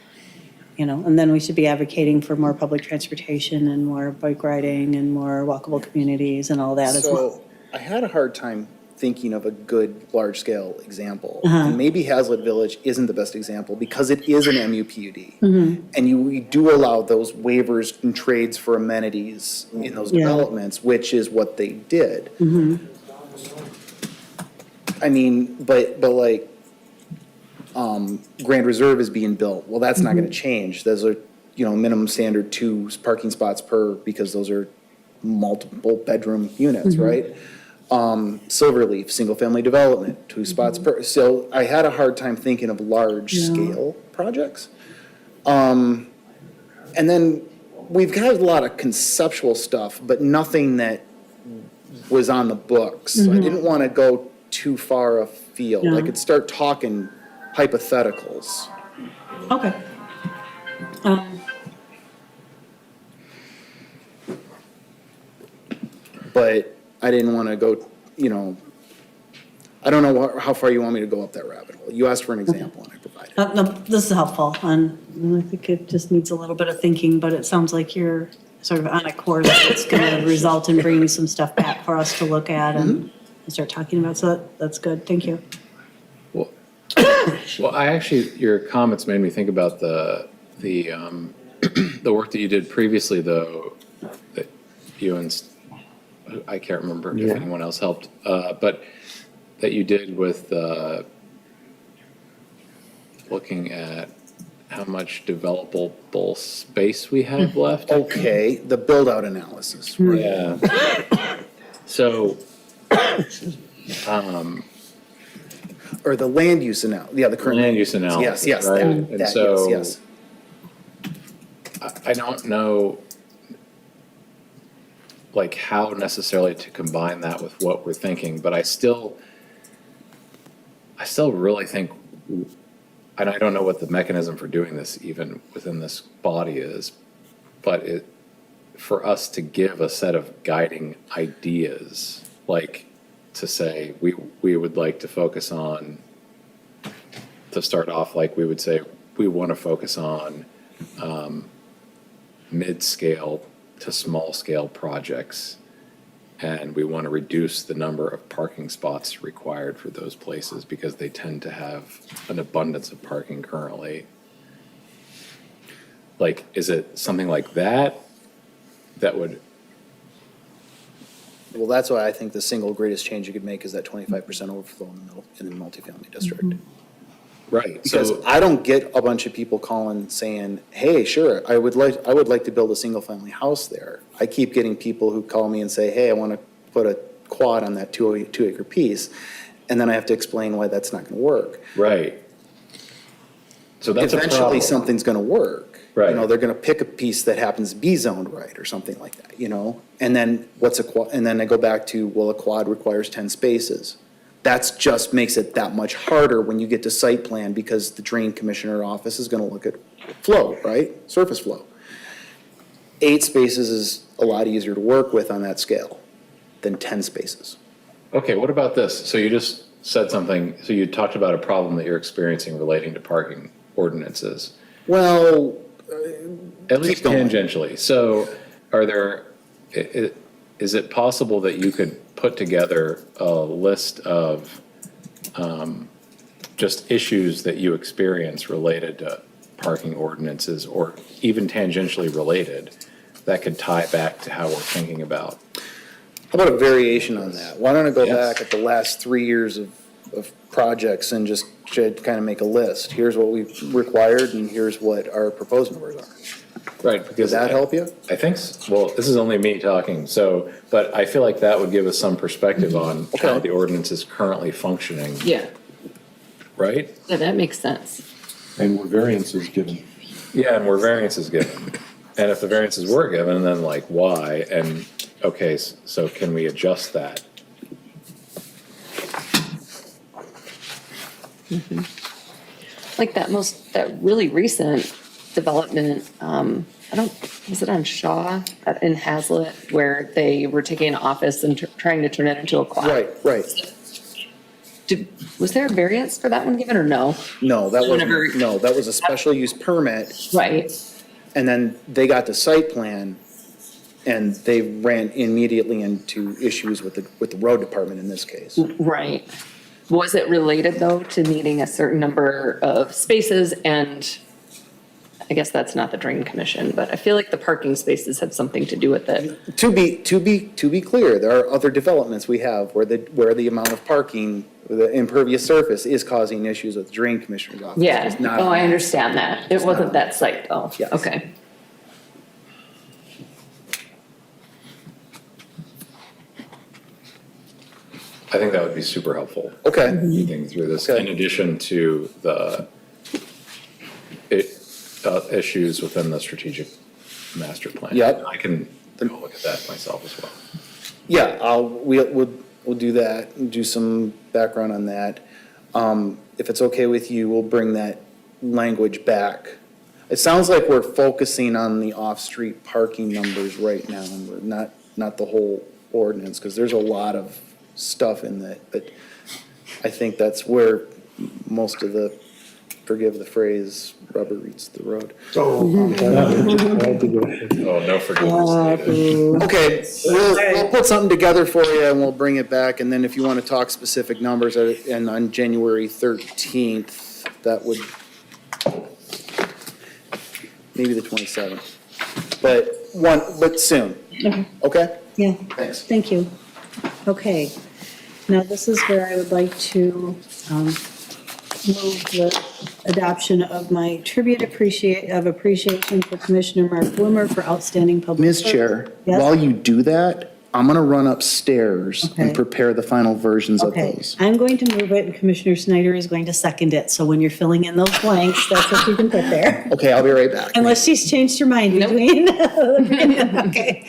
and then we should be advocating for more public transportation and more bike riding and more walkable communities and all that as well. So I had a hard time thinking of a good large-scale example. And maybe Hazlet Village isn't the best example because it is an MUPUD. And we do allow those waivers and trades for amenities in those developments, which is what they did. I mean, but like, Grand Reserve is being built. Well, that's not going to change. Those are, minimum standard 2 parking spots per, because those are multiple bedroom units, right? Silverleaf, single-family development, 2 spots per. So I had a hard time thinking of large-scale projects. And then we've got a lot of conceptual stuff, but nothing that was on the books. So I didn't want to go too far afield. I could start talking hypotheticals. Okay. But I didn't want to go, I don't know how far you want me to go up that rabbit hole. You asked for an example and I provided. No, this is helpful, and I think it just needs a little bit of thinking, but it sounds like you're sort of on a course that's going to result in bringing some stuff back for us to look at and start talking about, so that's good, thank you. Well, your comments made me think about the the work that you did previously, though, that you and I can't remember if anyone else helped, but that you did with looking at how much developable space we have left. Okay, the build-out analysis. Yeah. So, Or the land use the current. land use analysis. Yes, right? that, And yes, so yes. I don't know, like, how necessarily to combine that with what we're thinking, but I still really think, and I don't know what the mechanism for doing this even within this body is, but for us to give a set of guiding ideas, like to say, we would like to focus on, to start off, like we would say, we want to focus on mid-scale to small-scale projects, and we want to reduce the number of parking spots required for those places because they tend to have an abundance of parking currently. Like, is it something like that that would? Well, that's why I think the single greatest change you could make is that 25% overflow in the multifamily district. Right. Because So, I don't get a bunch of people calling saying, hey, sure, I would like to build a single-family house there. I keep getting people who call me and say, hey, I want to put a quad on that 2-acre piece, and then I have to explain why that's not going to work. right. So that's a Eventually, problem. something's going to work. Right. You know, they're going to pick a piece that happens to be zoned right or something like that, you know? And then what's a quad, and then I go back to, well, a quad requires 10 spaces. That's just makes it that much harder when you get to site plan because the drain commissioner office is going to look at flow, right? Surface flow. 8 spaces is a lot easier to work with on that scale than 10 spaces. Okay, what about this? So you just said something, so you talked about a problem that you're experiencing relating to parking ordinances, Well, at least keep going. tangentially. So are there, is it possible that you could put together a list of just issues that you experience related to parking ordinances or even tangentially related that could tie back to how we're thinking about? How about a variation on that? Why don't I go Yes. back at the last 3 years of projects and just kind of make a list? Here's what we've required and here's what our proposed numbers are. Right, because. Does that help you? I think, well, this is only me talking, so, but I feel like that would give us some perspective on how Okay. the ordinance is currently functioning, Yeah, right? yeah, that makes sense. And were variances given? Yeah, and where variance is given. And if the variances were given, then like why? And, okay, so can we adjust that? Like that really recent development, was it on Shaw in Hazlet, where they were taking an office and trying to turn it into a quad? Right. Was there a variance for that one given or no? No, that Whenever- wasn't, no, that was a special use permit. Right, And then they got the site plan and they ran immediately into issues with the road department in this case. right. Was it related though to needing a certain number of spaces? And I guess that's not the drain commission, but I feel like the parking spaces had something to do with it. To be clear, there are other developments we have where the amount of parking, the impervious surface is causing issues with the drain commissioner's office. Yeah, It's not- oh, I understand that. It wasn't that site though. Yes. Okay. I think that would be super helpful. Okay. Thinking through this, Okay. in addition to the issues within the strategic master plan. Yep. I can go look at that myself as well. Yeah, we'll do that, and do some background on that. If it's okay with you, we'll bring that language back. It sounds like we're focusing on the off-street parking numbers right now, and we're not the whole ordinance, because there's a lot of stuff in that, but I think that's where most of the, forgive the phrase, rubber meets the road. Oh, no forgiveness needed. Okay, we'll put something together for you and we'll bring it back, and then if you want to talk specific numbers, and on January 13th, that would, maybe the 27th. But soon, okay? Yeah, Thanks. thank you. Okay, now this is where I would like to move the adoption of my tribute of appreciation for Commissioner Mark Bloomer for outstanding public Ms. service. Chair, Yes? while you do that, I'm going to run upstairs Okay. and prepare the final versions of Okay, those. I'm going to move it, and Commissioner Snyder is going to second it, so when you're filling in those blanks, that's what you can put there. Okay, I'll be right back. Unless she's changed her mind between. Okay.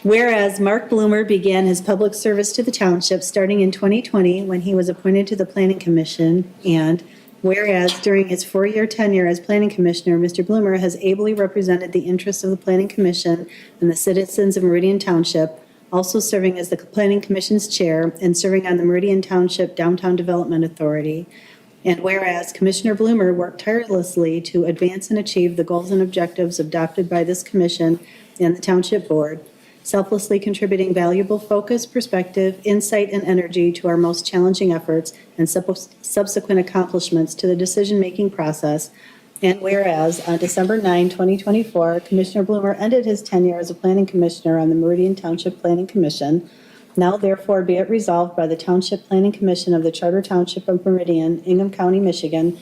Whereas Mark Bloomer began his public service to the township starting in 2020 when he was appointed to the Planning Commission, and whereas during his 4-year tenure as Planning Commissioner, Mr. Bloomer has ably represented the interests of the Planning Commission and the citizens of Meridian Township, also serving as the Planning Commission's chair and serving on the Meridian Township Downtown Development Authority. And whereas Commissioner Bloomer worked tirelessly to advance and achieve the goals and objectives adopted by this commission and the Township Board, selflessly contributing valuable focus, perspective, insight, and energy to our most challenging efforts and subsequent accomplishments to the decision-making process. And whereas on December 9, 2024, Commissioner Bloomer ended his tenure as a planning commissioner on the Meridian Township Planning Commission, now therefore be it resolved by the Township Planning Commission of the Charter Township of Meridian, Ingham County, Michigan,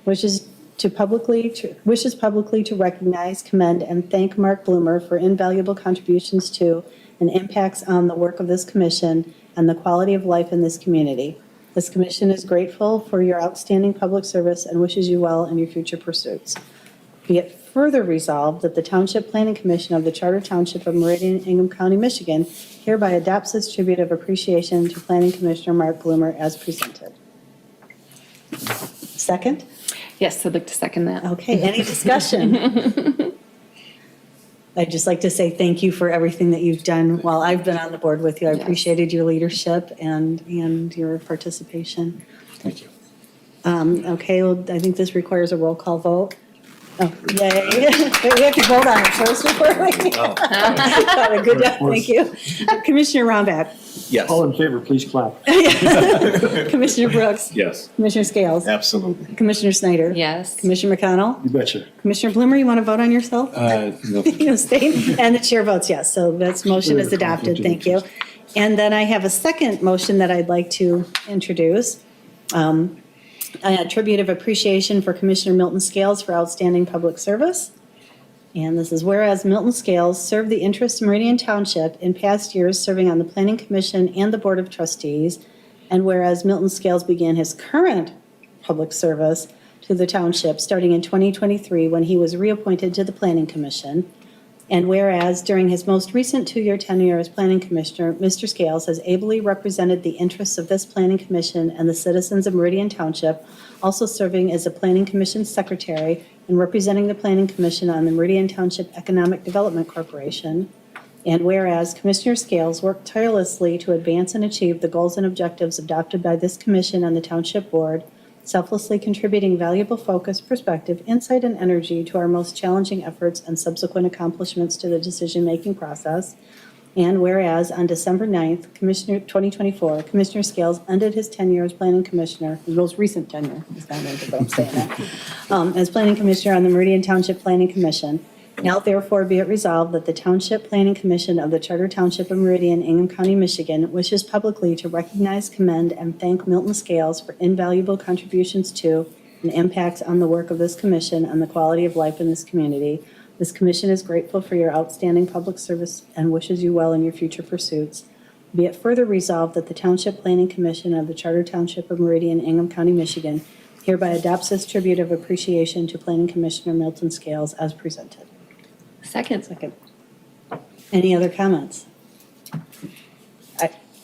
wishes publicly to recognize, commend, and thank Mark Bloomer for invaluable contributions to and impacts on the work of this commission and the quality of life in this community. This commission is grateful for your outstanding public service and wishes you well in your future pursuits. Be it further resolved that the Township Planning Commission of the Charter Township of Meridian, Ingham County, Michigan hereby adopts this tribute of appreciation to Planning Commissioner Mark Bloomer as presented. Second? Yes, I'd like to second that. Okay, any discussion? I'd just like to say thank you for everything that you've done while I've been on the board with you. I appreciated your leadership and your participation. Thank you. Okay, well, I think this requires a roll call vote. Oh, yay. We have to vote on it first before we. Good job, thank you. Commissioner Rombach. Yes. All in favor, please clap. Commissioner Brooks. Yes. Commissioner Scales. Absolutely. Commissioner Snyder. Yes. Commissioner McConnell. You betcha. Commissioner Bloomer, you want to vote on yourself? No. You abstain? And the chair votes yes, so this motion is adopted, thank you. And then I have a second motion that I'd like to introduce. A tribute of appreciation for Commissioner Milton Scales for outstanding public service. And this is whereas Milton Scales served the interests of Meridian Township in past years serving on the Planning Commission and the Board of Trustees, and whereas Milton Scales began his current public service to the township starting in 2023 when he was reappointed to the Planning Commission, and whereas during his most recent 2-year tenure as Planning Commissioner, Mr. Scales has ably represented the interests of this Planning Commission and the citizens of Meridian Township, also serving as a Planning Commission Secretary and representing the Planning Commission on the Meridian Township Economic Development Corporation. And whereas Commissioner Scales worked tirelessly to advance and achieve the goals and objectives adopted by this commission and the Township Board, selflessly contributing valuable focus, perspective, insight, and energy to our most challenging efforts and subsequent accomplishments to the decision-making process. And whereas on December 9th, 2024, Commissioner Scales ended his tenure as Planning Commissioner, his most recent tenure, he's not ended, but I'm saying that, as Planning Commissioner on the Meridian Township Planning Commission. Now therefore be it resolved that the Township Planning Commission of the Charter Township of Meridian, Ingham County, Michigan wishes publicly to recognize, commend, and thank Milton Scales for invaluable contributions to and impacts on the work of this commission and the quality of life in this community. This commission is grateful for your outstanding public service and wishes you well in your future pursuits. Be it further resolved that the Township Planning Commission of the Charter Township of Meridian, Ingham County, Michigan hereby adopts this tribute of appreciation to Planning Commissioner Milton Scales as presented. Second. Any other comments?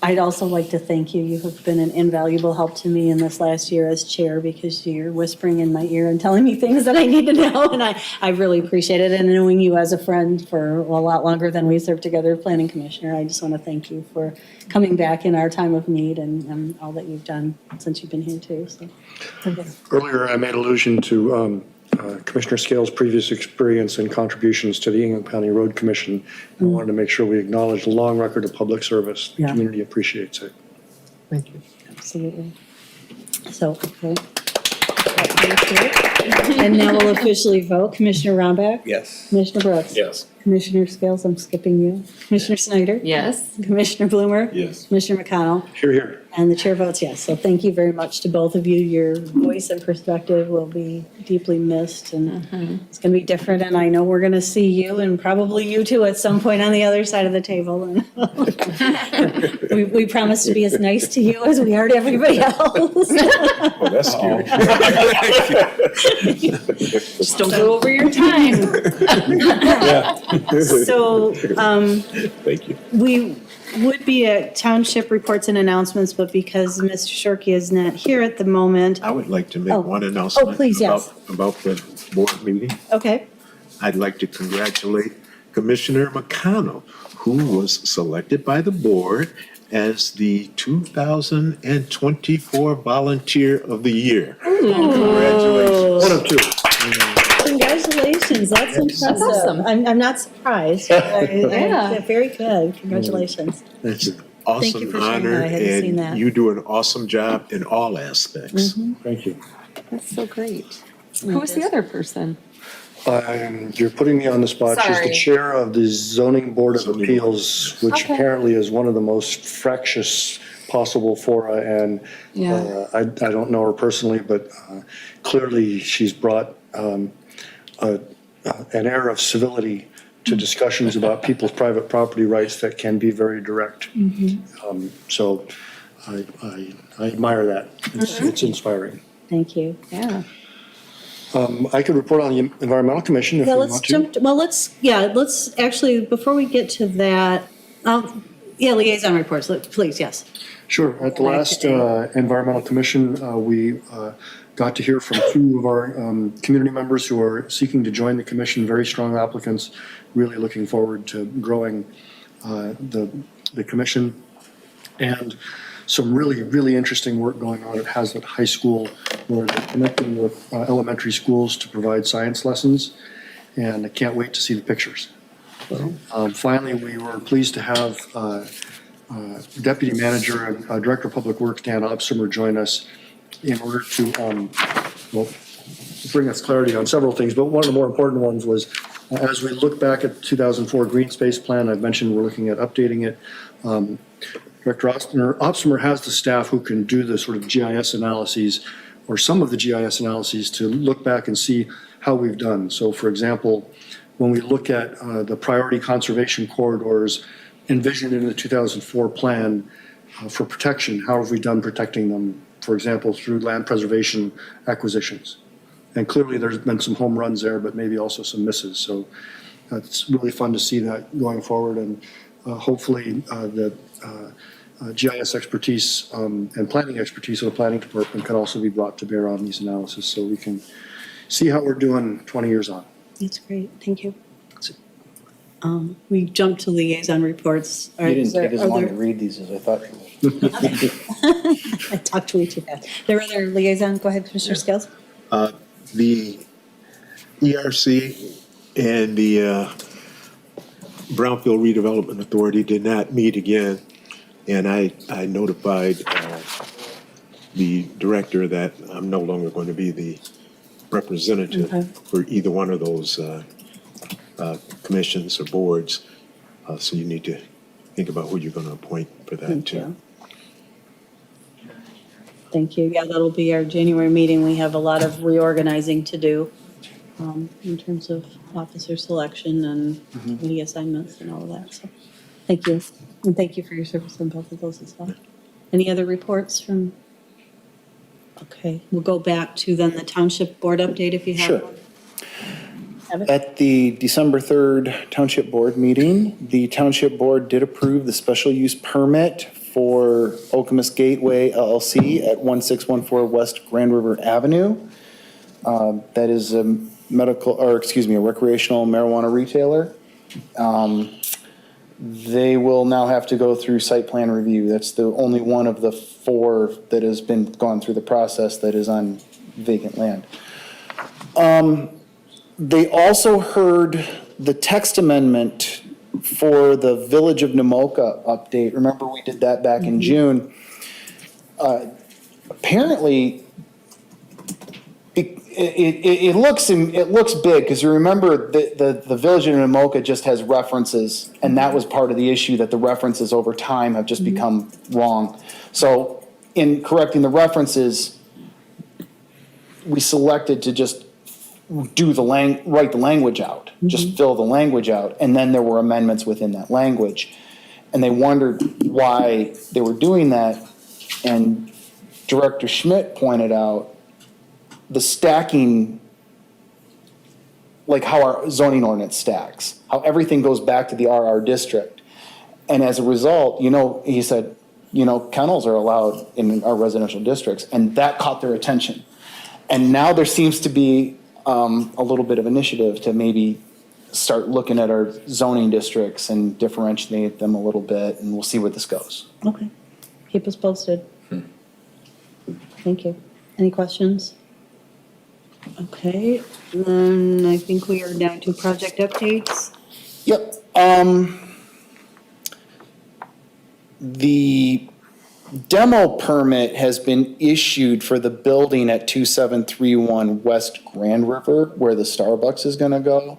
I'd also like to thank you. You have been an invaluable help to me in this last year as chair because you're whispering in my ear and telling me things that I need to know, and I really appreciate it. And knowing you as a friend for a lot longer than we served together, Planning Commissioner, I just want to thank you for coming back in our time of need and all that you've done since you've been here too. So, okay. Earlier, I made allusion to Commissioner Scales' previous experience and contributions to the Ingham County Road Commission. I wanted to make sure we acknowledge the long record of public service. The community appreciates it. Thank you. Absolutely. So, okay. Thank you. And now we'll officially vote. Commissioner Romback? Yes. Commissioner Brooks? Yes. Commissioner Scales, I'm skipping you. Commissioner Snyder? Yes. Commissioner Bloomer? Yes. Commissioner McConnell? Here, here. And the chair votes yes. So thank you very much to both of you. Your voice and perspective will be deeply missed, and it's going to be different. And I know we're going to see you and probably you too at some point on the other side of the table. And we promise to be as nice to you as we are to everybody else. Oh, that's scary. Just don't go over your time. So Thank you. we would be at township reports and announcements, but because Mr. Shorkey is not here at the moment. I would like to make Oh. one announcement. Oh, please, yes. About the board meeting. Okay. I'd like to congratulate Commissioner McConnell, who was selected by the board as the 2024 Volunteer of the Year. Congratulations. One of two. Congratulations, that's impressive. awesome. I'm not surprised. Yeah. Very good, congratulations. That's an Thank you awesome for sharing honor, that. I hadn't seen that. and you do an awesome job in all aspects. Thank you. That's so great. Who's the other person? You're putting me on the spot. She's Sorry. the chair of the Zoning Board of Appeals, which Okay. apparently is one of the most fractious possible fora. And Yeah. I don't know her personally, but clearly she's brought an air of civility to discussions about people's private property rights that can be very direct. So I admire that. It's inspiring. Thank you. Yeah. I could report on the Environmental Commission if Yeah, you let's want to. jump, well, let's actually, before we get to that, liaison reports, please, yes. Sure. At the last Environmental Commission, we got to hear from two of our community members who are seeking to join the commission, very strong applicants, really looking forward to growing the commission. And some really, really interesting work going on at Hazlet High School, where they're connecting with elementary schools to provide science lessons. And I can't wait to see the pictures. Finally, we were pleased to have Deputy Manager and Director of Public Works, Dan Obsummer, join us in order to, bring us clarity on several things. But one of the more important ones was, as we look back at the 2004 Green Space Plan, I've mentioned we're looking at updating it. Director Obsummer has the staff who can do the sort of GIS analyses, or some of the GIS analyses, to look back and see how we've done. So for example, when we look at the priority conservation corridors envisioned in the 2004 plan for protection, how have we done protecting them, for example, through land preservation acquisitions? And clearly there's been some home runs there, but maybe also some misses. So it's really fun to see that going forward, and hopefully the GIS expertise and planning expertise of the planning department can also be brought to bear on these analyses, so we can see how we're doing 20 years on. That's great, thank you. We jumped to liaison reports. You didn't take as long to read these as I thought you would. I talked way too fast. There were other liaisons, go ahead, Commissioner Scales. The ERC and the Brownfield Redevelopment Authority did not meet again, and I notified the director that I'm no longer going to be the representative for either one of those commissions or boards. So you need to think about who you're going to appoint for that too. Thank you. Yeah, that'll be our January meeting. We have a lot of reorganizing to do in terms of officer selection and committee assignments and all of that. So thank you. And thank you for your service on both of those as well. Any other reports from? Okay, we'll go back to then the township board update if you have Sure. one. Have it? At the December 3rd Township Board meeting, the Township Board did approve the special use permit for Okemos Gateway LLC at 1614 West Grand River Avenue. That is a recreational marijuana retailer. They will now have to go through site plan review. That's the only one of the 4 that has been gone through the process that is on vacant land. They also heard the text amendment for the Village of Namoka update. Remember, we did that back in June. Apparently, it looks big, because you remember the village of Namoka just has references, and that was part of the issue, that the references over time have just become wrong. So in correcting the references, we selected to just do write the language out, just fill the language out, and then there were amendments within that language. And they wondered why they were doing that, and Director Schmidt pointed out the stacking, like how our zoning ordinance stacks, how everything goes back to the RR district. And as a result, he said, kennels are allowed in our residential districts, and that caught their attention. And now there seems to be a little bit of initiative to maybe start looking at our zoning districts and differentiate them a little bit, and we'll see where this goes. Okay. Keep us posted. Thank you. Any questions? Okay, then I think we are down to project updates. Yep. The demo permit has been issued for the building at 2731 West Grand River, where the Starbucks is gonna go.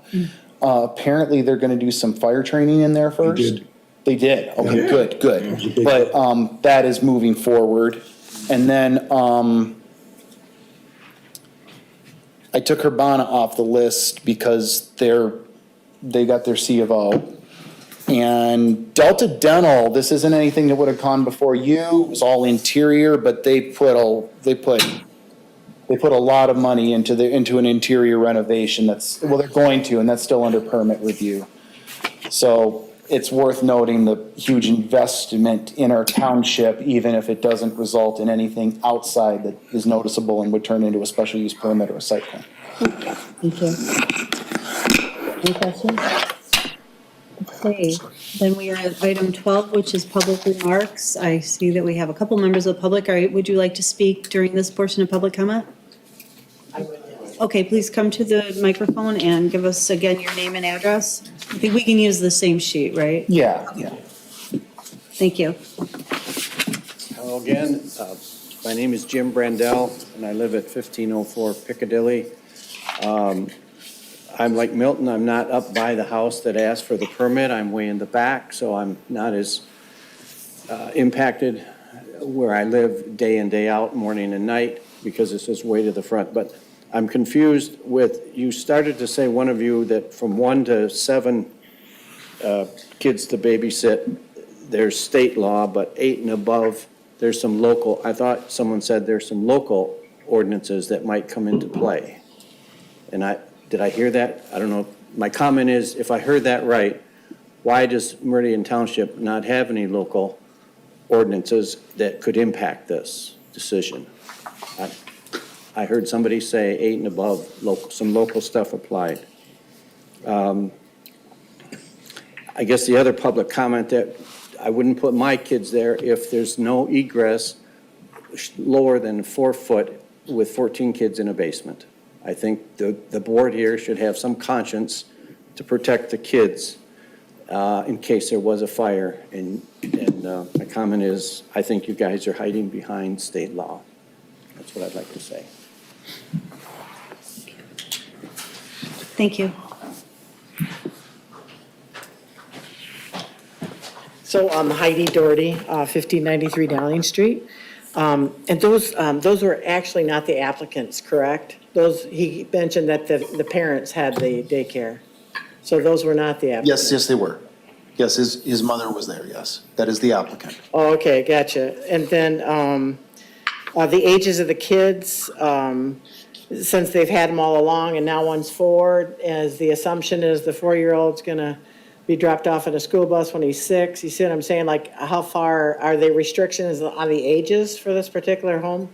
Apparently, they're gonna do some fire training in there first. They did? Okay, good. But that is moving forward. And then I took Urbana off the list because they got their C of O. And Delta Dental, this isn't anything that would have gone before you. It was all interior, but they put a lot of money into an interior renovation. They're going to, and that's still under permit review. So it's worth noting the huge investment in our township, even if it doesn't result in anything outside that is noticeable and would turn into a special use permit or a site plan. Thank you. Any questions? Okay, then we are at item 12, which is public remarks. I see that we have a couple members of the public. Would you like to speak during this portion of public comment? Okay, please come to the microphone and give us again your name and address. I think we can use the same sheet, right? Yeah. Thank you. Hello again. My name is Jim Brandell, and I live at 1504 Piccadilly. I'm like Milton, I'm not up by the house that asked for the permit. I'm way in the back, so I'm not as impacted where I live day in, day out, morning and night, because this is way to the front. But I'm confused with, you started to say, one of you, that from 1 to 7 kids to babysit, there's state law, but 8 and above, there's some local, I thought someone said there's some local ordinances that might come into play. And did I hear that? I don't know. My comment is, if I heard that right, why does Meridian Township not have any local ordinances that could impact this decision? I heard somebody say 8 and above, some local stuff applied. I guess the other public comment, that I wouldn't put my kids there if there's no egress lower than 4 foot with 14 kids in a basement. I think the board here should have some conscience to protect the kids in case there was a fire. And my comment is, I think you guys are hiding behind state law. That's what I'd like to say. Thank you. So Heidi Doherty, 1593 Dowling Street. And those were actually not the applicants, correct? He mentioned that the parents had the daycare. So those were not the applicants? Yes, they were. Yes, his mother was there, yes. That is the applicant. Oh, okay, gotcha. And then the ages of the kids, since they've had them all along and now one's 4, as the assumption is the 4-year-old's gonna be dropped off at a school bus when he's 6. You see what I'm saying? Like, how far, are there restrictions on the ages for this particular home?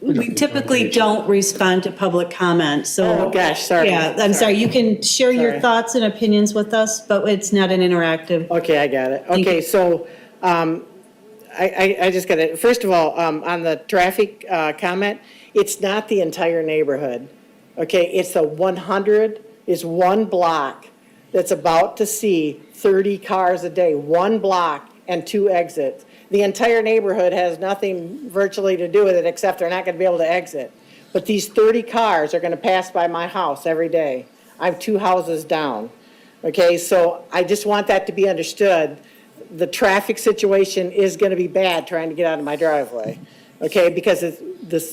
We typically don't respond to public comment, so. Oh, gosh, sorry. Yeah, I'm sorry. You can share your Sorry. thoughts and opinions with us, but it's not an interactive. Okay, I got it. Okay, so I just got it. First of all, on the traffic comment, it's not the entire neighborhood. Okay, it's the 100, is one block that's about to see 30 cars a day, one block and 2 exits. The entire neighborhood has nothing virtually to do with it, except they're not going to be able to exit. but these 30 cars are gonna pass by my house every day. I'm 2 houses down. Okay, so I just want that to be understood. The traffic situation is gonna be bad trying to get out of my driveway. Okay, because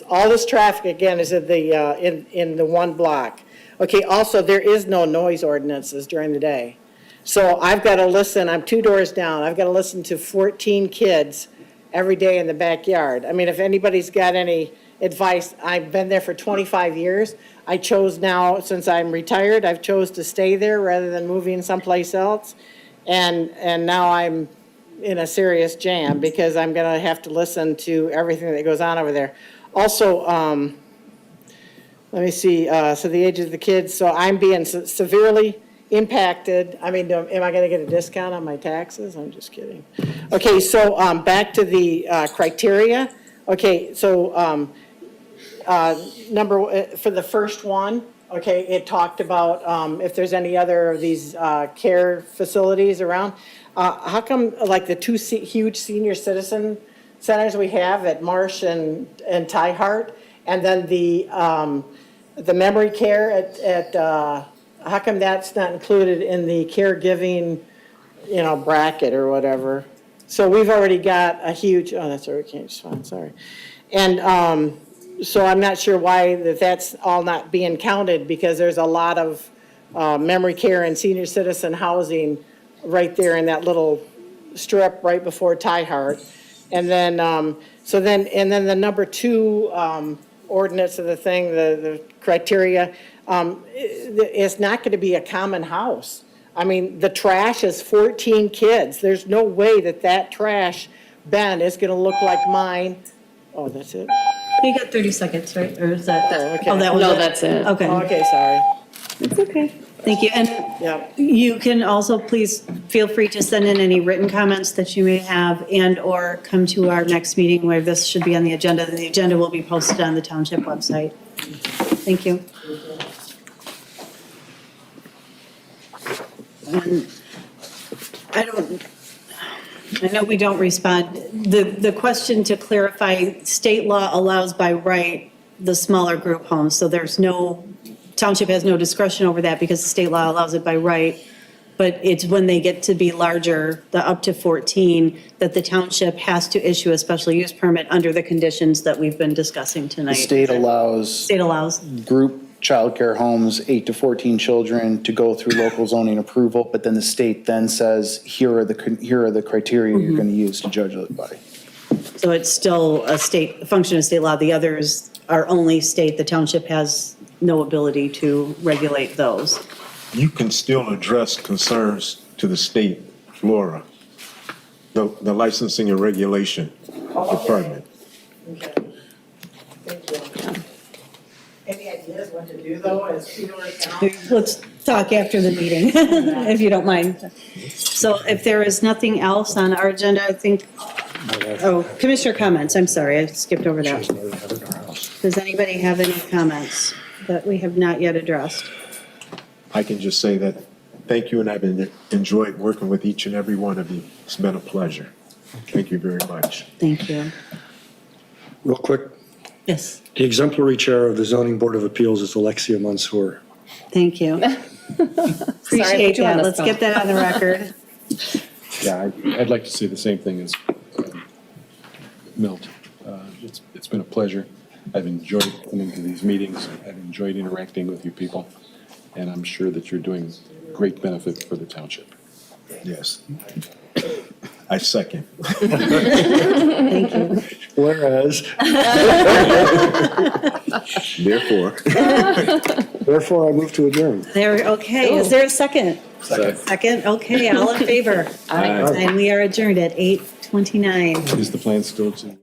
all this traffic, again, is in the one block. Okay, also, there is no noise ordinances during the day. So I've got to listen, I'm 2 doors down, I've got to listen to 14 kids every day in the backyard. I mean, if anybody's got any advice, I've been there for 25 years. I chose now, since I'm retired, I've chose to stay there rather than moving someplace else. And now I'm in a serious jam because I'm going to have to listen to everything that goes on over there. Also, let me see, so the age of the kids, so I'm being severely impacted. I mean, am I going to get a discount on my taxes? I'm just kidding. Okay, so back to the criteria. Okay, so for the first one, okay, it talked about if there's any other of these care facilities around. How come, like, the 2 huge senior citizen centers we have at Marsh and Tyhart, and then the memory care at how come that's not included in the caregiving, bracket or whatever? So we've already got a huge, that's Hurricane Swan, sorry. And so I'm not sure why that's all not being counted, because there's a lot of memory care and senior citizen housing right there in that little strip right before Tyhart. And then, and then the number 2 ordinance of the thing, the criteria, it's not gonna be a common house. I mean, the trash is 14 kids. There's no way that trash bin is gonna look like mine. Oh, that's it? You got 30 seconds, right? Or is that? Oh, okay. Oh, that was No, it? that's it. Okay. Okay, sorry. It's okay. Thank you. And Yeah. you can also please feel free to send in any written comments that you may have and/or come to our next meeting where this should be on the agenda. The agenda will be posted on the township website. Thank you. And I know we don't respond. The question to clarify, state law allows by right the smaller group homes, so township has no discretion over that because the state law allows it by right. But it's when they get to be larger, the up to 14, that the township has to issue a special use permit under the conditions that we've been discussing The tonight. state allows State allows. group childcare homes, 8 to 14 children, to go through local zoning approval, but then the state then says, here are the criteria you're going to use to judge it by. So it's still a function of state law. The others are only state. The township has no ability to regulate those. You can still address concerns to the state, Laura, the licensing and regulation department. Okay. Thank you. Any ideas what to do, though, as people are down? Let's talk after the meeting, if you don't mind. So if there is nothing else on our agenda, I think, Commissioner comments, I'm sorry, I skipped over that. Does anybody have any comments that we have not yet addressed? I can just say that, thank you, and I've enjoyed working with each and every one of you. It's been a pleasure. Thank you very much. Thank you. Real quick, Yes, the exemplary chair of the Zoning Board of Appeals is Alexia Mansour. thank you. Appreciate that. Let's get that on the record. Yeah, I'd like to say the same thing as Milt. It's been a pleasure. I've enjoyed coming to these meetings. I've enjoyed interacting with you people, and I'm sure that you're doing great benefit for the township. Yes. I second. Thank you. Whereas, therefore, I move to adjourn. Okay, is there a second? Second, okay, all in favor? Aye. And we are adjourned at 8:29. Is the plan still to?